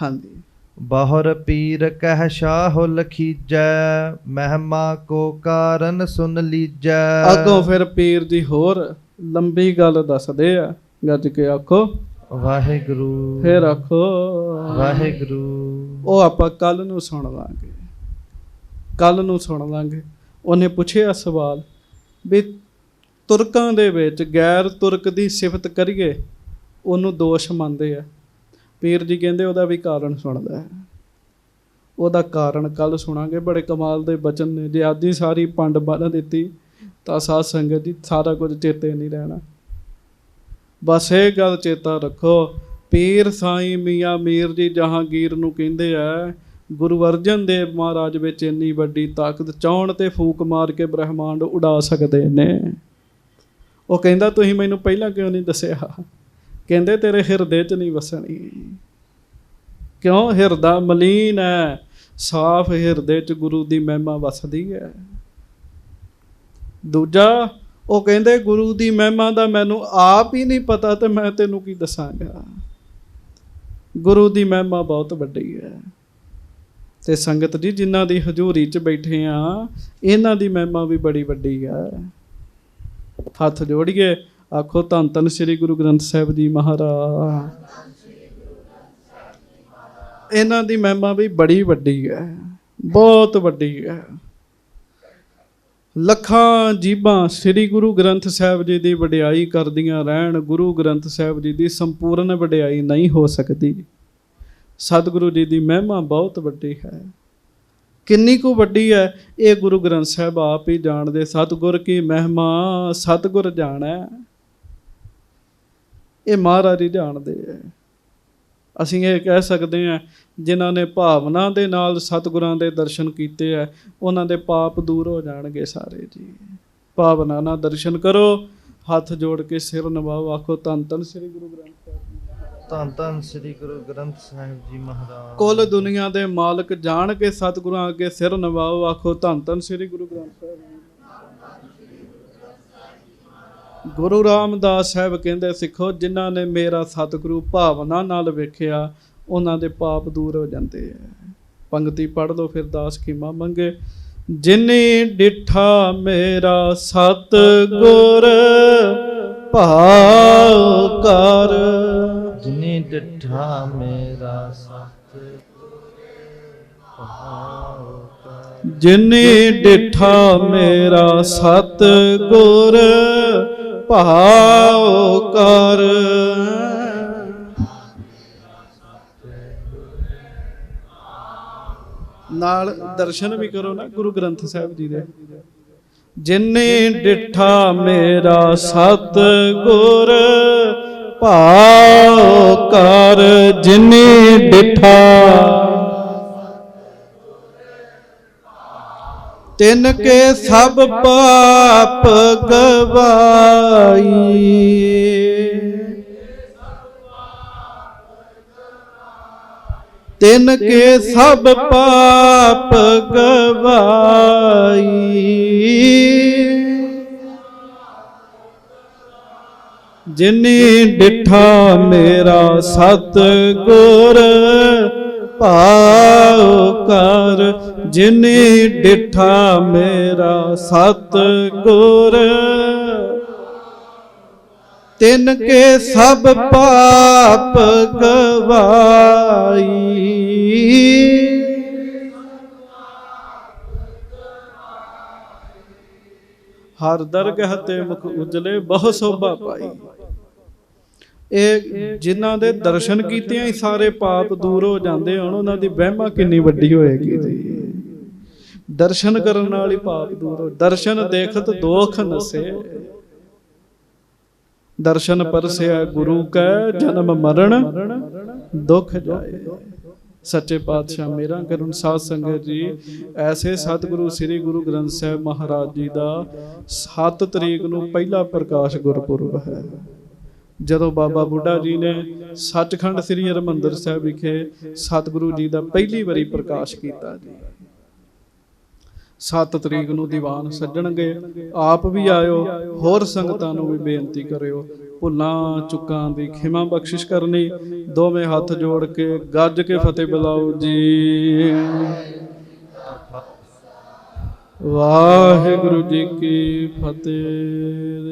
ਹਾਂਜੀ। ਬਹੁਰ ਪੀਰ ਕਹਿ ਸ਼ਾਹੁ ਲਖੀਜੈ, ਮਹਿਮਾ ਕੋ ਕਾਰਨ ਸੁਨ ਲੀਜੈ। ਅੱਗੋਂ ਫਿਰ ਪੀਰ ਜੀ ਹੋਰ ਲੰਬੀ ਗੱਲ ਦੱਸਦੇ ਆ, ਗੱਜ ਕੇ ਆਖੋ ਵਾਹਿਗੁਰੂ। ਫਿਰ ਆਖੋ ਵਾਹਿਗੁਰੂ। ਉਹ ਆਪਾਂ ਕੱਲ ਨੂੰ ਸੁਣ ਲਾਂਗੇ, ਕੱਲ ਨੂੰ ਸੁਣ ਲਾਂਗੇ। ਉਹਨੇ ਪੁੱਛਿਆ ਸਵਾਲ ਵੀ ਤੁਰਕਾਂ ਦੇ ਵਿੱਚ ਗੈਰ ਤੁਰਕ ਦੀ ਸਿਫਤ ਕਰੀਏ, ਉਹਨੂੰ ਦੋਸ਼ ਮੰਨਦੇ ਆ। ਪੀਰ ਜੀ ਕਹਿੰਦੇ ਉਹਦਾ ਵੀ ਕਾਰਨ ਸੁਣਦਾ ਹੈ। ਉਹਦਾ ਕਾਰਨ ਕੱਲ ਸੁਣਾਂਗੇ। ਬੜੇ ਕਮਾਲ ਦੇ ਬਚਨ ਨੇ। ਜੇ ਅੱਜ ਹੀ ਸਾਰੀ ਪੰਡ ਬੰਨ੍ਹ ਦਿੱਤੀ ਤਾਂ ਸਾਧ ਸੰਗਤ ਜੀ ਸਾਰਾ ਕੁਝ ਚੇਤੇ ਨਹੀਂ ਰਹਿਣਾ। ਬਸ ਇਹ ਗੱਲ ਚੇਤਾ ਰੱਖੋ, ਪੀਰ ਸਾਈਂ ਮੀਆਂ ਮੀਰ ਜੀ ਜਹਾਂਗੀਰ ਨੂੰ ਕਹਿੰਦੇ ਆ, ਗੁਰੂ ਅਰਜਨ ਦੇਵ ਮਹਾਰਾਜ ਵਿੱਚ ਇੰਨੀ ਵੱਡੀ ਤਾਕਤ, ਚਾਹੁਣ ਤੇ ਫੂਕ ਮਾਰ ਕੇ ਬ੍ਰਹਿਮੰਡ ਉਡਾ ਸਕਦੇ ਨੇ। ਉਹ ਕਹਿੰਦਾ ਤੁਸੀਂ ਮੈਨੂੰ ਪਹਿਲਾਂ ਕਿਉਂ ਨਹੀਂ ਦੱਸਿਆ? ਕਹਿੰਦੇ ਤੇਰੇ ਹਿਰਦੇ 'ਚ ਨਹੀਂ ਵਸਣੀ। ਕਿਉਂ? ਹਿਰਦਾ ਮਲੀਨ ਹੈ, ਸਾਫ਼ ਹਿਰਦੇ 'ਚ ਗੁਰੂ ਦੀ ਮਹਿਮਾ ਵਸਦੀ ਹੈ। ਦੂਜਾ ਉਹ ਕਹਿੰਦੇ ਗੁਰੂ ਦੀ ਮਹਿਮਾ ਦਾ ਮੈਨੂੰ ਆਪ ਹੀ ਨਹੀਂ ਪਤਾ ਤੇ ਮੈਂ ਤੈਨੂੰ ਕੀ ਦੱਸਾਂਗਾ। ਗੁਰੂ ਦੀ ਮਹਿਮਾ ਬਹੁਤ ਵੱਡੀ ਹੈ। ਤੇ ਸੰਗਤ ਜੀ ਜਿਨ੍ਹਾਂ ਦੀ ਹਜ਼ੂਰੀ 'ਚ ਬੈਠੇ ਆ, ਇਹਨਾਂ ਦੀ ਮਹਿਮਾ ਵੀ ਬੜੀ ਵੱਡੀ ਹੈ। ਹੱਥ ਜੋੜੀਏ, ਆਖੋ ਧੰਨ ਧੰਨ ਸ੍ਰੀ ਗੁਰੂ ਗ੍ਰੰਥ ਸਾਹਿਬ ਜੀ ਮਹਾਰਾਜ। ਇਹਨਾਂ ਦੀ ਮਹਿਮਾ ਵੀ ਬੜੀ ਵੱਡੀ ਹੈ, ਬਹੁਤ ਵੱਡੀ ਹੈ। ਲੱਖਾਂ ਜੀਭਾਂ ਸ੍ਰੀ ਗੁਰੂ ਗ੍ਰੰਥ ਸਾਹਿਬ ਜੀ ਦੀ ਵਡਿਆਈ ਕਰਦੀਆਂ ਰਹਿਣ, ਗੁਰੂ ਗ੍ਰੰਥ ਸਾਹਿਬ ਜੀ ਦੀ ਸੰਪੂਰਨ ਵਡਿਆਈ ਨਹੀਂ ਹੋ ਸਕਦੀ। ਸਤਿਗੁਰੂ ਜੀ ਦੀ ਮਹਿਮਾ ਬਹੁਤ ਵੱਡੀ ਹੈ। ਕਿੰਨੀ ਕੁ ਵੱਡੀ ਹੈ ਇਹ ਗੁਰੂ ਗ੍ਰੰਥ ਸਾਹਿਬ ਆਪ ਹੀ ਜਾਣਦੇ। ਸਤਿਗੁਰ ਕੀ ਮਹਿਮਾ ਸਤਿਗੁਰ ਜਾਣੈ, ਇਹ ਮਹਾਰਾਜ ਹੀ ਜਾਣਦੇ ਹੈ। ਅਸੀਂ ਇਹ ਕਹਿ ਸਕਦੇ ਹਾਂ, ਜਿਨ੍ਹਾਂ ਨੇ ਭਾਵਨਾ ਦੇ ਨਾਲ ਸਤਿਗੁਰਾਂ ਦੇ ਦਰਸ਼ਨ ਕੀਤੇ ਹੈ, ਉਹਨਾਂ ਦੇ ਪਾਪ ਦੂਰ ਹੋ ਜਾਣਗੇ ਸਾਰੇ ਜੀ। ਭਾਵਨਾ ਨਾਲ ਦਰਸ਼ਨ ਕਰੋ, ਹੱਥ ਜੋੜ ਕੇ ਸਿਰ ਨਵਾਓ, ਆਖੋ ਧੰਨ ਧੰਨ ਸ੍ਰੀ ਗੁਰੂ ਗ੍ਰੰਥ ਸਾਹਿਬ ਜੀ। ਧੰਨ ਧੰਨ ਸ੍ਰੀ ਗੁਰੂ ਗ੍ਰੰਥ ਸਾਹਿਬ ਜੀ ਮਹਾਰਾਜ। ਕੁੱਲ ਦੁਨੀਆ ਦੇ ਮਾਲਕ ਜਾਣ ਕੇ ਸਤਿਗੁਰਾਂ ਅੱਗੇ ਸਿਰ ਨਵਾਓ, ਆਖੋ ਧੰਨ ਧੰਨ ਸ੍ਰੀ ਗੁਰੂ ਗ੍ਰੰਥ ਸਾਹਿਬ ਜੀ। ਗੁਰੂ ਰਾਮਦਾਸ ਸਾਹਿਬ ਕਹਿੰਦੇ, ਸਿੱਖੋ ਜਿਨ੍ਹਾਂ ਨੇ ਮੇਰਾ ਸਤਿਗੁਰੂ ਭਾਵਨਾ ਨਾਲ ਵੇਖਿਆ, ਉਹਨਾਂ ਦੇ ਪਾਪ ਦੂਰ ਹੋ ਜਾਂਦੇ ਹੈ। ਪੰਗਤੀ ਪੜ੍ਹ ਲਓ ਫਿਰ ਦਾਸ ਕੀਮਾ ਮੰਗੇ। ਜਿਨੇ ਡਿਠਾ ਮੇਰਾ ਸਤਿਗੁਰ ਭਾਉ ਕਰ। ਜਿਨੇ ਡਿਠਾ ਮੇਰਾ ਸਤਿਗੁਰ ਭਾਉ ਕਰ। ਜਿਨੇ ਡਿਠਾ ਮੇਰਾ ਸਤਿਗੁਰ ਭਾਉ ਕਰ। ਨਾਲ ਦਰਸ਼ਨ ਵੀ ਕਰੋ ਨਾ ਗੁਰੂ ਗ੍ਰੰਥ ਸਾਹਿਬ ਜੀ ਦੇ। ਜਿਨੇ ਡਿਠਾ ਮੇਰਾ ਸਤਿਗੁਰ ਭਾਉ ਕਰ। ਜਿਨੇ ਡਿਠਾ ਤਿਨ ਕੇ ਸਭ ਪਾਪ ਗਵਾਈ। ਤਿਨ ਕੇ ਸਭ ਪਾਪ ਗਵਾਈ। ਜਿਨੇ ਡਿਠਾ ਮੇਰਾ ਸਤਿਗੁਰ ਭਾਉ ਕਰ। ਜਿਨੇ ਡਿਠਾ ਮੇਰਾ ਸਤਿਗੁਰ ਤਿਨ ਕੇ ਸਭ ਪਾਪ ਗਵਾਈ। ਹਰ ਦਰਗਹ ਤੇ ਮੁਖ ਉਜਲੇ ਬਹੁ ਸੋਭਾ ਪਾਈ। ਇਹ ਜਿਨ੍ਹਾਂ ਦੇ ਦਰਸ਼ਨ ਕੀਤਿਆਂ ਹੀ ਸਾਰੇ ਪਾਪ ਦੂਰ ਹੋ ਜਾਂਦੇ ਹੋਣ, ਉਹਨਾਂ ਦੀ ਵਹਿਮਾ ਕਿੰਨੀ ਵੱਡੀ ਹੋਏਗੀ ਜੀ। ਦਰਸ਼ਨ ਕਰਨ ਨਾਲ ਹੀ ਪਾਪ ਦੂਰ ਹੋ। ਦਰਸ਼ਨ ਦੇਖਤ ਦੋਖ ਨਸੇ। ਦਰਸ਼ਨ ਪਰਸਿਆ ਗੁਰੂ ਕੈ ਜਨਮ ਮਰਨ ਦੁੱਖ ਜਾਏ। ਸੱਚੇ ਪਾਤਸ਼ਾਹ ਮੇਰਾ ਕਰੁਣ ਸਾਧ ਸੰਗਤ ਜੀ, ਐਸੇ ਸਤਿਗੁਰੂ ਸ੍ਰੀ ਗੁਰੂ ਗ੍ਰੰਥ ਸਾਹਿਬ ਮਹਾਰਾਜ ਜੀ ਦਾ 7 ਤਰੀਕ ਨੂੰ ਪਹਿਲਾ ਪ੍ਰਕਾਸ਼ ਗੁਰਪੁਰਬ ਹੈ। ਜਦੋਂ ਬਾਬਾ ਬੁੱਢਾ ਜੀ ਨੇ ਸੱਚਖੰਡ ਸ੍ਰੀ ਹਰਿਮੰਦਰ ਸਾਹਿਬ ਵਿਖੇ ਸਤਿਗੁਰੂ ਜੀ ਦਾ ਪਹਿਲੀ ਵਾਰੀ ਪ੍ਰਕਾਸ਼ ਕੀਤਾ ਜੀ। 7 ਤਰੀਕ ਨੂੰ ਦੀਵਾਨ ਸੱਜਣਗੇ। ਆਪ ਵੀ ਆਇਓ, ਹੋਰ ਸੰਗਤਾਂ ਨੂੰ ਵੀ ਬੇਨਤੀ ਕਰਿਓ। ਭੁੱਲਾਂ ਚੁੱਕਾਂ ਦੀ ਖਿਮਾ ਬਖਸ਼ਿਸ਼ ਕਰਨੀ। ਦੋਵੇਂ ਹੱਥ ਜੋੜ ਕੇ ਗੱਜ ਕੇ ਫਤਿਹ ਬੁਲਾਓ ਜੀ। ਵਾਹਿਗੁਰੂ ਜੀ ਕੀ ਫਤਿਹ।